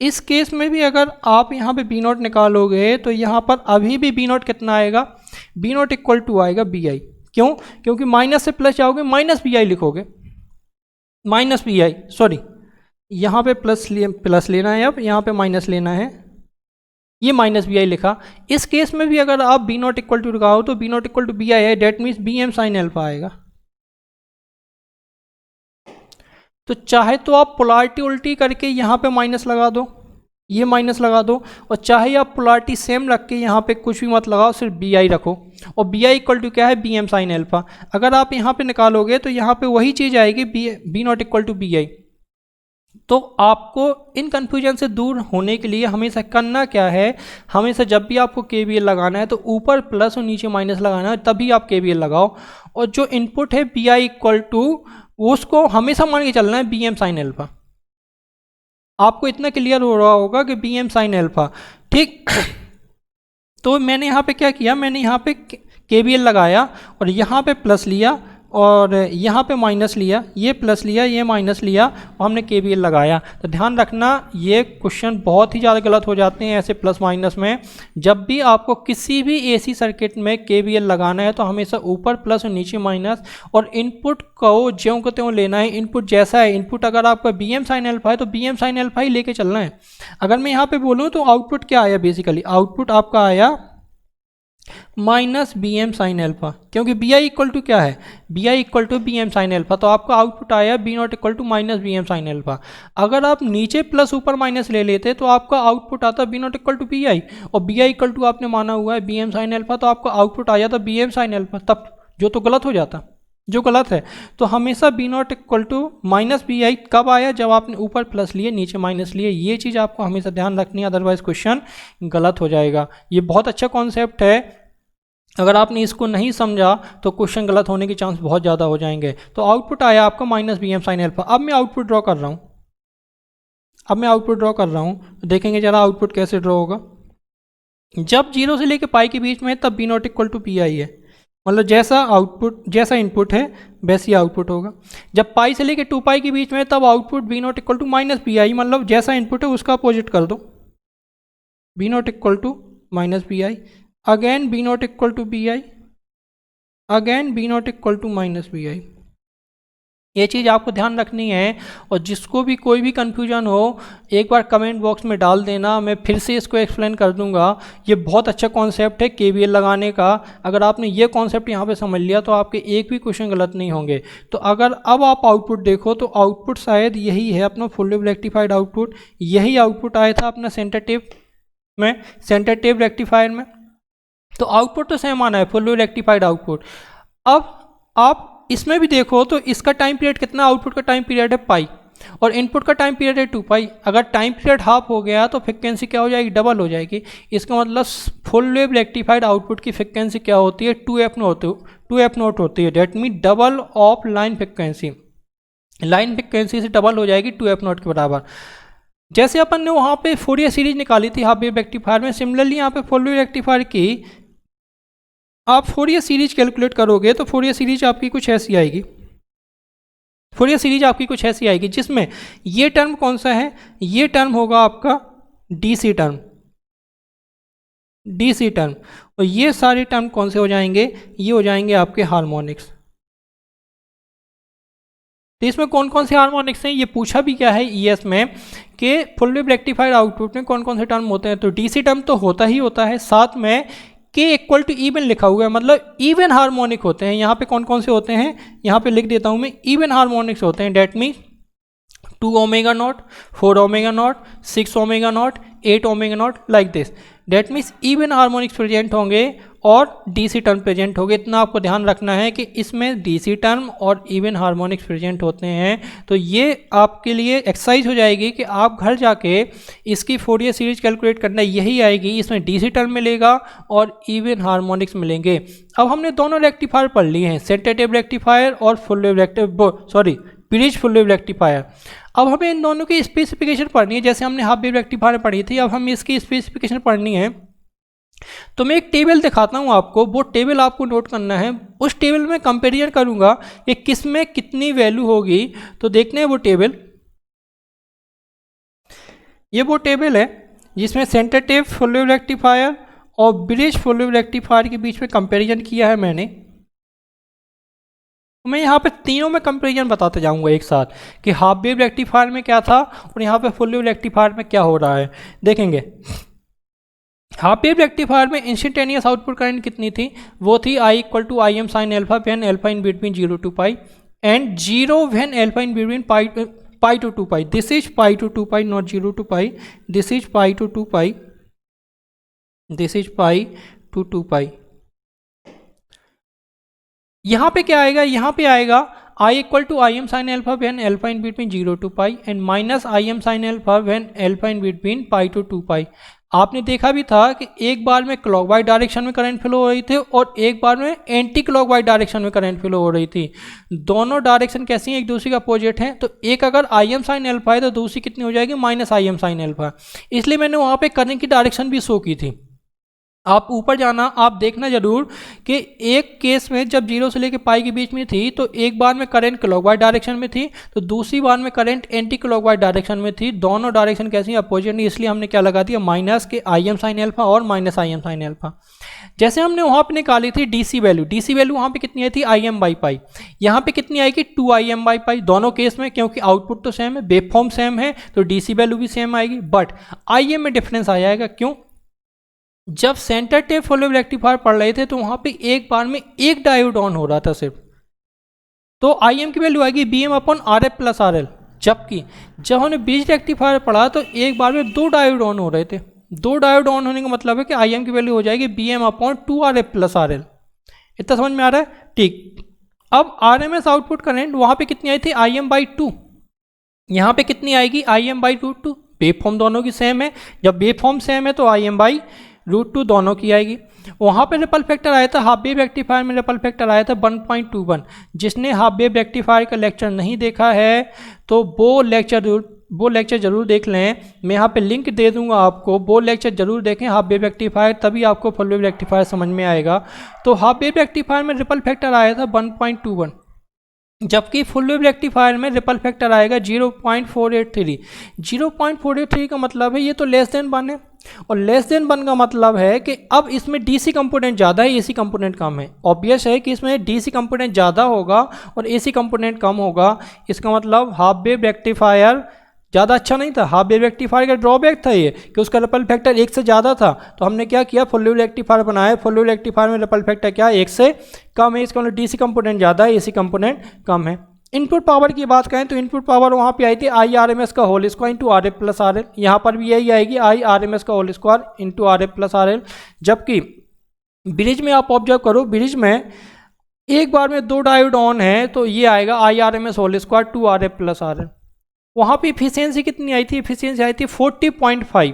इस केस में भी अगर आप यहाँ पे B0 निकालोगे तो यहाँ पर अभी भी B0 कितना आएगा, B0 इक्वल टू आएगा BI। क्यों? क्योंकि माइनस से प्लस जाओगे माइनस BI लिखोगे, माइनस BI, सॉरी यहाँ पे प्लस लेना है, अब यहाँ पे माइनस लेना है, ये माइनस BI लिखा। इस केस में भी अगर आप B0 इक्वल टू लगाओ तो B0 इक्वल टू BI है, date means BM sine alpha आएगा। तो चाहे तो आप पोलारिटी उल्टी करके यहाँ पे माइनस लगा दो, ये माइनस लगा दो, और चाहे आप पोलारिटी सेम रख के यहाँ पे कुछ भी मत लगाओ, सिर्फ BI रखो, और BI इक्वल टू क्या है, BM साइन अल्फा। अगर आप यहाँ पे निकालोगे तो यहाँ पे वही चीज़ आएगी, B0 इक्वल टू BI। तो आपको इन कन्फ्यूजन से दूर होने के लिए हमेशा करना क्या है, हमेशा जब भी आपको KVL लगाना है तो ऊपर प्लस और नीचे माइनस लगाना है, तभी आप KVL लगाओ। और जो इनपुट है BI इक्वल टू, उसको हमेशा मान के चलना है BM साइन अल्फा। आपको इतना क्लियर हो रहा होगा कि BM साइन अल्फा, ठीक। तो मैंने यहाँ पे क्या किया, मैंने यहाँ पे केवीएल लगाया और यहाँ पे प्लस लिया और यहाँ पे माइनस लिया, ये प्लस लिया, ये माइनस लिया और हमने केवीएल लगाया। तो ध्यान रखना ये क्वेश्चन बहुत ही ज़्यादा गलत हो जाते हैं ऐसे प्लस माइनस में। जब भी आपको किसी भी एसी सर्किट में केवीएल लगाना है तो हमेशा ऊपर प्लस और नीचे माइनस, और इनपुट को ज्यों को त्यों लेना है। इनपुट जैसा है, इनपुट अगर आपका बी एम साइन एल्फा है तो बी एम साइन एल्फा ही लेके चलना है। अगर मैं यहाँ पे बोलूँ तो आउटपुट क्या आया, बेसिकली आउटपुट आपका आया minus B M sine alpha, क्योंकि बी आई इक्वल टू क्या है, B I equal to B M sine alpha, तो आपका आउटपुट आया B not equal to minus B M sine alpha. अगर आप नीचे प्लस ऊपर माइनस ले लेते तो आपका आउटपुट आता B not equal to B I, और बी आई इक्वल टू आपने माना हुआ है बी एम साइन एल्फा, तो आपका आउटपुट आ जाता बी एम साइन एल्फा, तब जो तो गलत हो जाता, जो गलत है। तो हमेशा B not equal to minus B I कब आया, जब आपने ऊपर प्लस लिए नीचे माइनस लिए। ये चीज़ आपको हमेशा ध्यान रखनी है, अदरवाइज क्वेश्चन गलत हो जाएगा। ये बहुत अच्छा कॉन्सेप्ट है, अगर आपने इसको नहीं समझा तो क्वेश्चन गलत होने के चांस बहुत ज़्यादा हो जाएंगे। तो आउटपुट आया आपका minus B M sine alpha. अब मैं आउटपुट ड्रॉ कर रहा हूँ, देखेंगे जरा आउटपुट कैसे ड्रॉ होगा। जब 0 से लेके पाई के बीच में तब B not equal to P I है, मतलब जैसा इनपुट है वैसे ही आउटपुट होगा। जब पाई से लेके 2 पाई के बीच में तब output B not equal to minus P I, मतलब जैसा इनपुट है उसका अपोजिट कर दो, B not equal to minus P I, again B not equal to B I, again B not equal to minus B I. ये चीज़ आपको ध्यान रखनी है, और जिसको भी कोई भी कन्फ्यूजन हो एक बार कमेंट बॉक्स में डाल देना, मैं फिर से इसको एक्सप्लेन कर दूंगा। ये बहुत अच्छा कॉन्सेप्ट है केवीएल लगाने का। अगर आपने ये कॉन्सेप्ट यहाँ पे समझ लिया तो आपके एक भी क्वेश्चन गलत नहीं होंगे। तो अगर अब आप आउटपुट देखो तो आउटपुट शायद यही है अपना फुल वेव रेक्टिफाइड आउटपुट। यही आउटपुट आया था अपना सेंटर टेप रेक्टिफायर में। तो आउटपुट तो सेम आना है, फुल वेव रेक्टिफाइड आउटपुट। अब आप इसमें भी देखो तो इसका टाइम पीरियड कितना, आउटपुट का टाइम पीरियड है पाई और इनपुट का टाइम पीरियड है 2 पाई। अगर टाइम पीरियड हाफ हो गया तो फ्रिक्वेंसी क्या हो जाएगी, डबल हो जाएगी। इसका मतलब फुल वेव रेक्टिफाइड आउटपुट की फ्रिक्वेंसी क्या होती है, 2f नोट होती है। That mean double of line frequency, line frequency से डबल हो जाएगी 2f नोट के बराबर। जैसे अपन ने वहाँ पे फोरियर सीरीज निकाली थी हाफ वेव रेक्टिफायर में, सिमिलरली यहाँ पे फुल वेव रेक्टिफायर की आप फोरियर सीरीज कैलकुलेट करोगे तो फोरियर सीरीज आपकी कुछ ऐसी आएगी। जिसमें ये टर्म कौन सा है, ये टर्म होगा आपका डीसी टर्म, और ये सारे टर्म कौन से हो जाएंगे, ये हो जाएंगे आपके हार्मोनिक्स। तो इसमें कौन कौन से हार्मोनिक्स हैं, ये पूछा भी क्या है ईएस में कि फुल वेव रेक्टिफाइड आउटपुट में कौन कौन से टर्म होते हैं। तो डीसी टर्म तो होता ही होता है, साथ में के इक्वल टू इवन लिखा हुआ है, मतलब इवन हार्मोनिक होते हैं। यहाँ पे कौन कौन से होते हैं, यहाँ पे लिख देता हूँ मैं, इवन हार्मोनिक्स होते हैं। That mean 2 omega naught, 4 omega naught, 6 omega naught, 8 omega naught, like this. That means even harmonics present होंगे और डीसी टर्म प्रेजेंट होंगे। इतना आपको ध्यान रखना है कि इसमें डीसी टर्म और इवन हार्मोनिक्स प्रेजेंट होते हैं। तो ये आपके लिए एक्सरसाइज हो जाएगी कि आप घर जाके इसकी फोरियर सीरीज कैलकुलेट करना यही आएगी। इसमें डीसी टर्म मिलेगा और इवन हार्मोनिक्स मिलेंगे। अब हमने दोनों रेक्टिफायर पढ़ लिए हैं, सेंटर टेप रेक्टिफायर और ब्रिज फुल वेव रेक्टिफायर। अब हमें इन दोनों की स्पेसिफिकेशन पढ़नी है, जैसे हमने हाफ वेव रेक्टिफायर पढ़ी थी, अब हमें इसकी स्पेसिफिकेशन पढ़नी है। तो मैं एक टेबल दिखाता हूँ आपको, वो टेबल आपको नोट करना है। उस टेबल में कंपेरिजन करूँगा कि किस में कितनी वैल्यू होगी। तो देखने हैं वो टेबल, ये वो टेबल है जिसमें centre tap full wave rectifier और ब्रिज फुल वेव रेक्टिफायर के बीच में कंपेरिजन किया है मैंने। मैं यहाँ पे तीनों में कंपेरिजन बताते जाऊंगा एक साथ कि हाफ वेव रेक्टिफायर में क्या था और यहाँ पे फुल वेव रेक्टिफायर में क्या हो रहा है। देखेंगे हाफ वेव रेक्टिफायर में इंस्टेंटेनियस आउटपुट करंट कितनी थी, वो थी I equal to I M sine alpha when alpha in between 0 to pi and 0 when alpha in between pi to 2 pi. This is pi to 2 pi, not 0 to pi. This is pi to 2 pi, this is pi to 2 pi. यहाँ पे क्या आएगा, यहाँ पे आएगा I equal to I M sine alpha when alpha in between 0 to pi and minus I M sine alpha when alpha in between pi to 2 pi. आपने देखा भी था कि एक बार में क्लॉकवाइज डायरेक्शन में करंट फ्लो हो रही थी और एक बार में एंटी क्लॉकवाइज डायरेक्शन में करंट फ्लो हो रही थी। दोनों डायरेक्शन कैसी हैं, एक दूसरे का अपोजिट हैं। तो एक अगर आई एम साइन एल्फा है तो दूसरी कितनी हो जाएगी, minus I M sine alpha. इसलिए मैंने वहाँ पे करंट की डायरेक्शन भी शो की थी। आप ऊपर जाना, आप देखना जरूर कि एक केस में जब 0 से लेकर पाई के बीच में थी तो एक बार में करंट क्लॉकवाइज डायरेक्शन में थी, तो दूसरी बार में करंट एंटी क्लॉकवाइज डायरेक्शन में थी। दोनों डायरेक्शन कैसी अपोजिट, इसलिए हमने क्या लगा दिया, माइनस के आई एम साइन एल्फा और minus I M sine alpha. जैसे हमने वहाँ पे निकाली थी डीसी वैल्यू वहाँ पे कितनी आई थी, आई एम बाई पाई। यहाँ पे कितनी आएगी, 2 आई एम बाई पाई दोनों केस में, क्योंकि आउटपुट तो सेम है, वेवफॉर्म सेम है, तो डीसी वैल्यू भी सेम आएगी, बट आई एम में डिफरेंस आ जाएगा। क्यों, जब centre tap full wave rectifier पढ़ रहे थे तो वहाँ पे एक बार में एक डायोड ऑन हो रहा था सिर्फ, तो आई एम की वैल्यू आएगी B M upon R F plus R L. जबकि जब हमने ब्रिज रेक्टिफायर पढ़ा तो एक बार में 2 डायोड ऑन हो रहे थे। 2 डायोड ऑन होने का मतलब है कि आई एम की वैल्यू हो जाएगी B M upon 2 R F plus R L. इतना समझ में आ रहा है, ठीक। अब R M S output current वहाँ पे कितनी आई थी, आई एम बाई 2, यहाँ पे कितनी आएगी, I M by root 2। Wave form दोनों की सेम है, जब वेव फॉर्म सेम है तो आई एम बाई रूट 2 दोनों की आएगी। वहाँ पे रिपल फैक्टर आया था, हाफ वेव रेक्टिफायर में रिपल फैक्टर आया था 1.21। जिसने हाफ वेव रेक्टिफायर का लेक्चर नहीं देखा है तो वो लेक्चर जरूर देख लें, मैं यहाँ पे लिंक दे दूंगा आपको, वो लेक्चर जरूर देखें हाफ वेव रेक्टिफायर, तभी आपको फुल वेव रेक्टिफायर समझ में आएगा। तो हाफ वेव रेक्टिफायर में रिपल फैक्टर आया था 1.21, जबकि फुल वेव रेक्टिफायर में रिपल फैक्टर आएगा 0.483। 0.483 का मतलब है ये तो लेस देन 1 है, और लेस देन 1 का मतलब है कि अब इसमें डीसी कंपोनेंट ज़्यादा है, एसी कंपोनेंट कम है। ऑब्वियस है कि इसमें डीसी कंपोनेंट ज़्यादा होगा और एसी कंपोनेंट कम होगा। इसका मतलब हाफ वेव रेक्टिफायर ज़्यादा अच्छा नहीं था। हाफ वेव रेक्टिफायर का ड्रॉबैक था ये कि उसका रिपल फैक्टर 1 से ज़्यादा था, तो हमने क्या किया, फुल वेव रेक्टिफायर बनाया। फुल वेव रेक्टिफायर में रिपल फैक्टर क्या है, 1 से कम है, इसका मतलब डीसी कंपोनेंट ज़्यादा है, एसी कंपोनेंट कम है। इनपुट पावर की बात करें तो इनपुट पावर वहाँ पे आई थी आई आर एम एस का whole square into R F plus R L. यहाँ पर भी यही आएगी आई आर एम एस का whole square into R F plus R L. जबकि ब्रिज में आप ऑब्जर्व करो, ब्रिज में एक बार में 2 डायोड ऑन है तो ये आएगा I R M S whole square 2 R F plus R L. वहाँ पे इफिशियंसी कितनी आई थी, इफिशियंसी आई थी 40.5,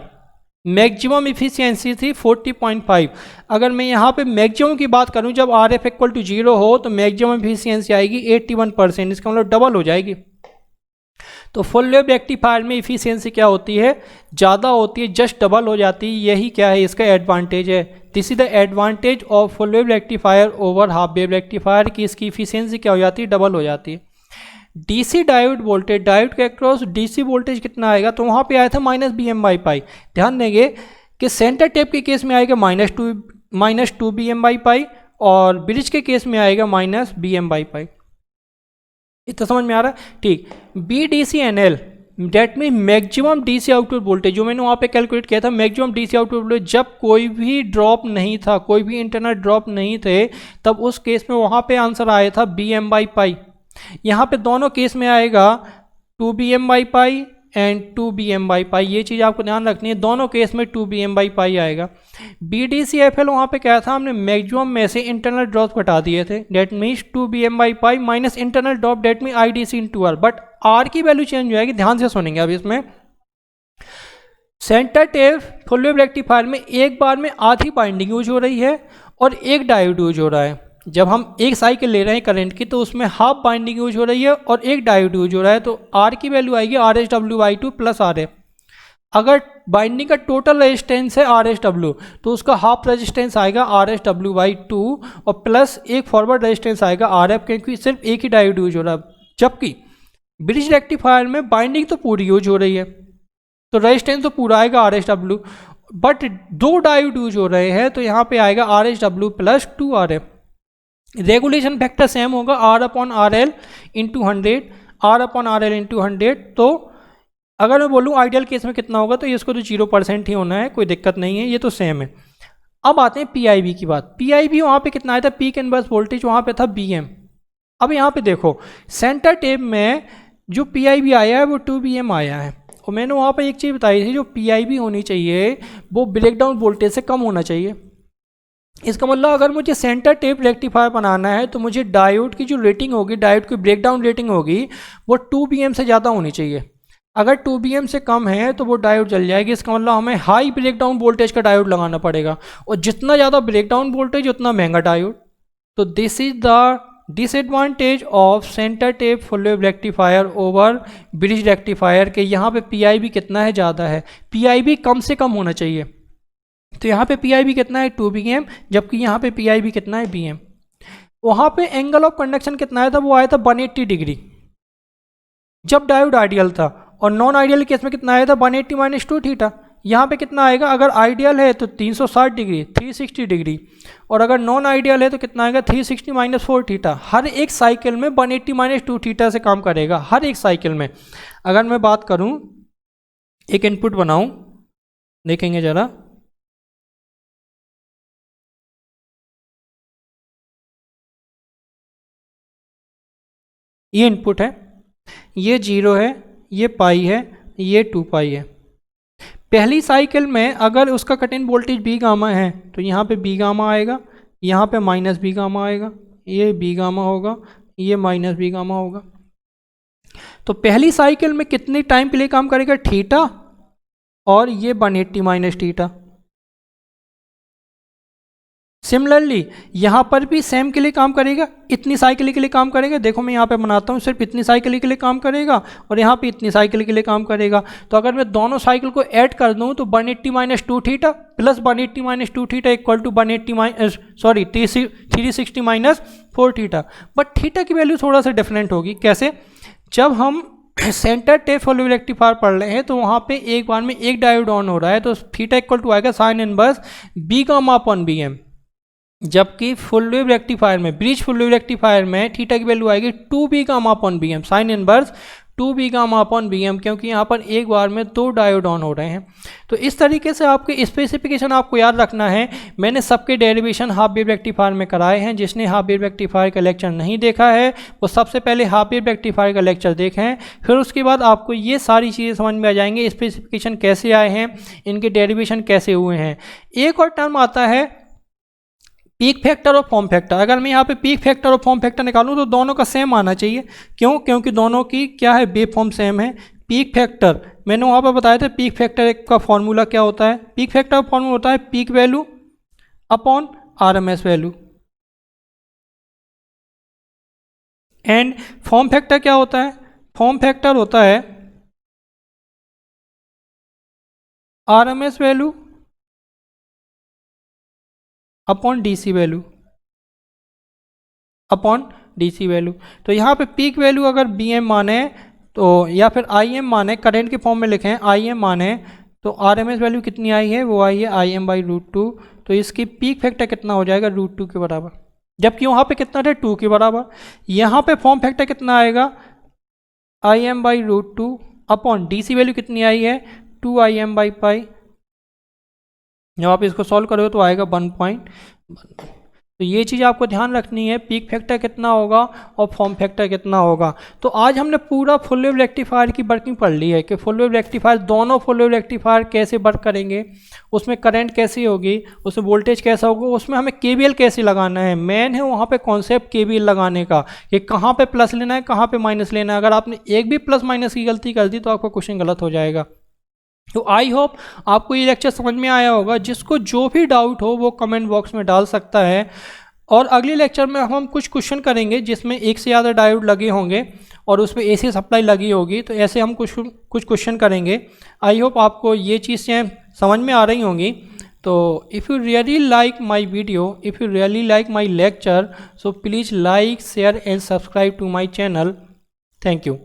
मैक्सिमम इफिशियंसी थी 40.5। अगर मैं यहाँ पे मैक्सिमम की बात करूँ, जब आर एफ इक्वल टू 0 हो तो मैक्सिमम इफिशियंसी आएगी 81%, इसका मतलब डबल हो जाएगी। तो फुल वेव रेक्टिफायर में इफिशियंसी क्या होती है, ज़्यादा होती है, जस्ट डबल हो जाती है। यही क्या है, इसका एडवांटेज है। This is the advantage of full wave rectifier over half wave rectifier की इसकी इफिशियंसी क्या हो जाती है, डबल हो जाती है। डीसी डायोड वोल्टेज, डायोड के अक्रॉस डीसी वोल्टेज कितना आएगा, तो वहाँ पे आया था minus B M by pi. ध्यान देंगे कि सेंटर टेप के केस में आएगा minus two B M by pi, और ब्रिज के केस में आएगा minus B M by pi. इतना समझ में आ रहा है, ठीक। B D C N L that mean maximum DC output voltage, जो मैंने वहाँ पे कैलकुलेट किया था, मैक्सिमम डीसी आउटपुट वोल्टेज जब कोई भी ड्रॉप नहीं था, कोई भी इंटरनल ड्रॉप नहीं थे, तब उस केस में वहाँ पे आंसर आया था बी एम बाई पाई। यहाँ पे दोनों केस में आएगा 2 B M by pi and 2 B M by pi. ये चीज़ आपको ध्यान रखनी है, दोनों केस में 2 बी एम बाई पाई आएगा। B D C F L वहाँ पे क्या था, हमने मैक्सिमम में से इंटरनल ड्रॉप घटा दिए थे, that means 2 B M by pi minus internal drop, that mean I D C into R. But R की वैल्यू चेंज हो जाएगी, ध्यान से सुनेंगे। अब इसमें centre tap full wave rectifier में एक बार में आधी बाइंडिंग यूज हो रही है और एक डायोड यूज हो रहा है। जब हम एक साइकिल ले रहे हैं करंट की तो उसमें हाफ बाइंडिंग यूज हो रही है और एक डायोड यूज हो रहा है, तो आर की वैल्यू आएगी are H W by 2 plus R F. अगर बाइंडिंग का टोटल रेजिस्टेंस है आर एच डब्ल्यू तो उसका हाफ रेजिस्टेंस आएगा आर एच डब्ल्यू बाई 2 और प्लस एक फॉरवर्ड रेजिस्टेंस आएगा आर एफ, क्योंकि सिर्फ एक ही डायोड यूज हो रहा है। जबकि ब्रिज रेक्टिफायर में बाइंडिंग तो पूरी यूज हो रही है तो रेजिस्टेंस तो पूरा आएगा R H W, but 2 diode use हो रहे हैं तो यहाँ पे आएगा R H W plus 2 R F. Regulation factor same होगा R upon R L into 100, R upon R L into 100। तो अगर मैं बोलूँ आइडियल केस में कितना होगा तो इसको तो 0% ही होना है, कोई दिक्कत नहीं है, ये तो सेम है। अब आते हैं पीआईबी की बात। पीआईबी वहाँ पे कितना आया था, पीक इनवर्स वोल्टेज वहाँ पे था बीएम। अब यहाँ पे देखो सेंटर टेप में जो पीआईबी आया है वो 2 BM आया है, और मैंने वहाँ पर एक चीज़ बताई थी, जो पीआईबी होनी चाहिए वो ब्रेकडाउन वोल्टेज से कम होना चाहिए। इसका मतलब अगर मुझे सेंटर टेप रेक्टिफायर बनाना है तो मुझे डायोड की जो रेटिंग होगी, डायोड की ब्रेकडाउन रेटिंग होगी, वो 2 BM से ज़्यादा होनी चाहिए। अगर 2 BM से कम है तो वो डायोड जल जाएगी। इसका मतलब हमें हाई ब्रेकडाउन वोल्टेज का डायोड लगाना पड़ेगा, और जितना ज़्यादा ब्रेकडाउन वोल्टेज उतना महंगा डायोड। तो this is the disadvantage of centre tap full wave rectifier over bridge rectifier के। यहाँ पे पीआईबी कितना है, ज़्यादा है। पीआईबी कम से कम होना चाहिए, तो यहाँ पे पी आई भी कितना है 2 BM, जबकि यहाँ पे पी आई भी कितना है BM। वहाँ पे एंगल ऑफ कंडक्शन कितना आया था, वो आया था 180 डिग्री जब डायोड आइडियल था, और नॉन आइडियल केस में कितना आया था 180 माइनस 2 थीटा। यहाँ पे कितना आएगा, अगर आइडियल है तो 360 डिग्री 360 डिग्री, और अगर नॉन आइडियल है तो कितना आएगा 360 माइनस 4 थीटा। हर एक साइकिल में 180 माइनस 2 थीटा से काम करेगा, हर एक साइकिल में। अगर मैं बात करूँ, एक इनपुट बनाऊँ, देखेंगे ज़रा, ये इनपुट है, ये 0 है, ये पाई है, ये 2 पाई है। पहली साइकिल में अगर उसका cut in voltage B gamma है तो यहाँ पे बी गामा आएगा, यहाँ पे माइनस बी गामा आएगा, ये बी गामा होगा, ये माइनस बी गामा होगा। तो पहली साइकिल में कितने टाइम के लिए काम करेगा, थीटा, और ये 180 माइनस थीटा। सिमिलरली यहाँ पर भी सेम के लिए काम करेगा, इतनी साइकिल के लिए काम करेगा। देखो मैं यहाँ पे बनाता हूँ, सिर्फ इतनी साइकिल के लिए काम करेगा, और यहाँ पे इतनी साइकिल के लिए काम करेगा। तो अगर मैं दोनों साइकिल को ऐड कर दूँ तो 180 minus 2 theta plus 180 minus 2 theta equal to 360 minus 4 theta. But theta की वैल्यू थोड़ा सा डिफरेंट होगी। कैसे, जब हम centre tap full wave rectifier पढ़ रहे हैं तो वहाँ पे एक बार में एक डायोड ऑन हो रहा है, तो थीटा इक्वल टू आएगा sine inverse B gamma upon B M. जबकि फुल वेव रेक्टिफायर में, ब्रिज फुल वेव रेक्टिफायर में थीटा की वैल्यू आएगी 2b gamma upon B M, sine inverse 2b gamma upon B M, क्योंकि यहाँ पर एक बार में 2 डायोड ऑन हो रहे हैं। तो इस तरीके से आपके स्पेसिफिकेशन आपको याद रखना है। मैंने सबके डेरिवेशन हाफ वेव रेक्टिफायर में कराए हैं। जिसने हाफ वेव रेक्टिफायर का लेक्चर नहीं देखा है वो सबसे पहले हाफ वेव रेक्टिफायर का लेक्चर देखें, फिर उसके बाद आपको ये सारी चीज़ें समझ में आ जाएंगे, स्पेसिफिकेशन कैसे आए हैं, इनके डेरिवेशन कैसे हुए हैं। एक और टर्म आता है पीक फैक्टर और फॉर्म फैक्टर। अगर मैं यहाँ पे पीक फैक्टर और फॉर्म फैक्टर निकालूँ तो दोनों का सेम आना चाहिए। क्यों, क्योंकि दोनों की क्या है, वेव फॉर्म सेम है। पीक फैक्टर मैंने वहाँ पर बताया था, पीक फैक्टर का फॉर्मूला क्या होता है, पीक फैक्टर का फॉर्मूला होता है peak value upon RMS value. And form factor क्या होता है, फॉर्म फैक्टर होता है RMS value upon DC value, upon DC value. तो यहाँ पे पीक वैल्यू अगर बी एम माने तो, या फिर आई एम माने, करंट के फॉर्म में लिखें आई एम माने, तो आर एम एस वैल्यू कितनी आई है, वो आई है आई एम बाई √2। तो इसकी पीक फैक्टर कितना हो जाएगा, √2 के बराबर। जबकि वहाँ पे कितना था, 2 के बराबर। यहाँ पे फॉर्म फैक्टर कितना आएगा, आई M by √2 upon DC value कितनी आई है, 2 आई एम बाई पाई। जब आप इसको सॉल्व करोगे तो आएगा 1.1। तो ये चीज़ आपको ध्यान रखनी है, पीक फैक्टर कितना होगा और फॉर्म फैक्टर कितना होगा। तो आज हमने पूरा फुल वेव रेक्टिफायर की वर्किंग पढ़ ली है कि फुल वेव रेक्टिफायर, दोनों फुल वेव रेक्टिफायर कैसे वर्क करेंगे, उसमें करंट कैसी होगी, उसमें वोल्टेज कैसा होगा, उसमें हमें केवीएल कैसे लगाना है। मेन है वहाँ पे कॉन्सेप्ट केवीएल लगाने का, कि कहाँ पे प्लस लेना है, कहाँ पे माइनस लेना है। अगर आपने एक भी प्लस माइनस की गलती कर दी तो आपका क्वेश्चन गलत हो जाएगा। तो आई होप आपको ये लेक्चर समझ में आया होगा। जिसको जो भी डाउट हो वो कमेंट बॉक्स में डाल सकता है, और अगले लेक्चर में हम कुछ क्वेश्चन करेंगे जिसमें एक से ज़्यादा डायोड लगे होंगे और उसमें एसी सप्लाई लगी होगी। तो ऐसे हम कुछ क्वेश्चन करेंगे। आई होप आपको ये चीज़ें समझ में आ रही होंगी। तो if you really like my video, if you really like my lecture, so please like, share and subscribe to my channel. Thank you.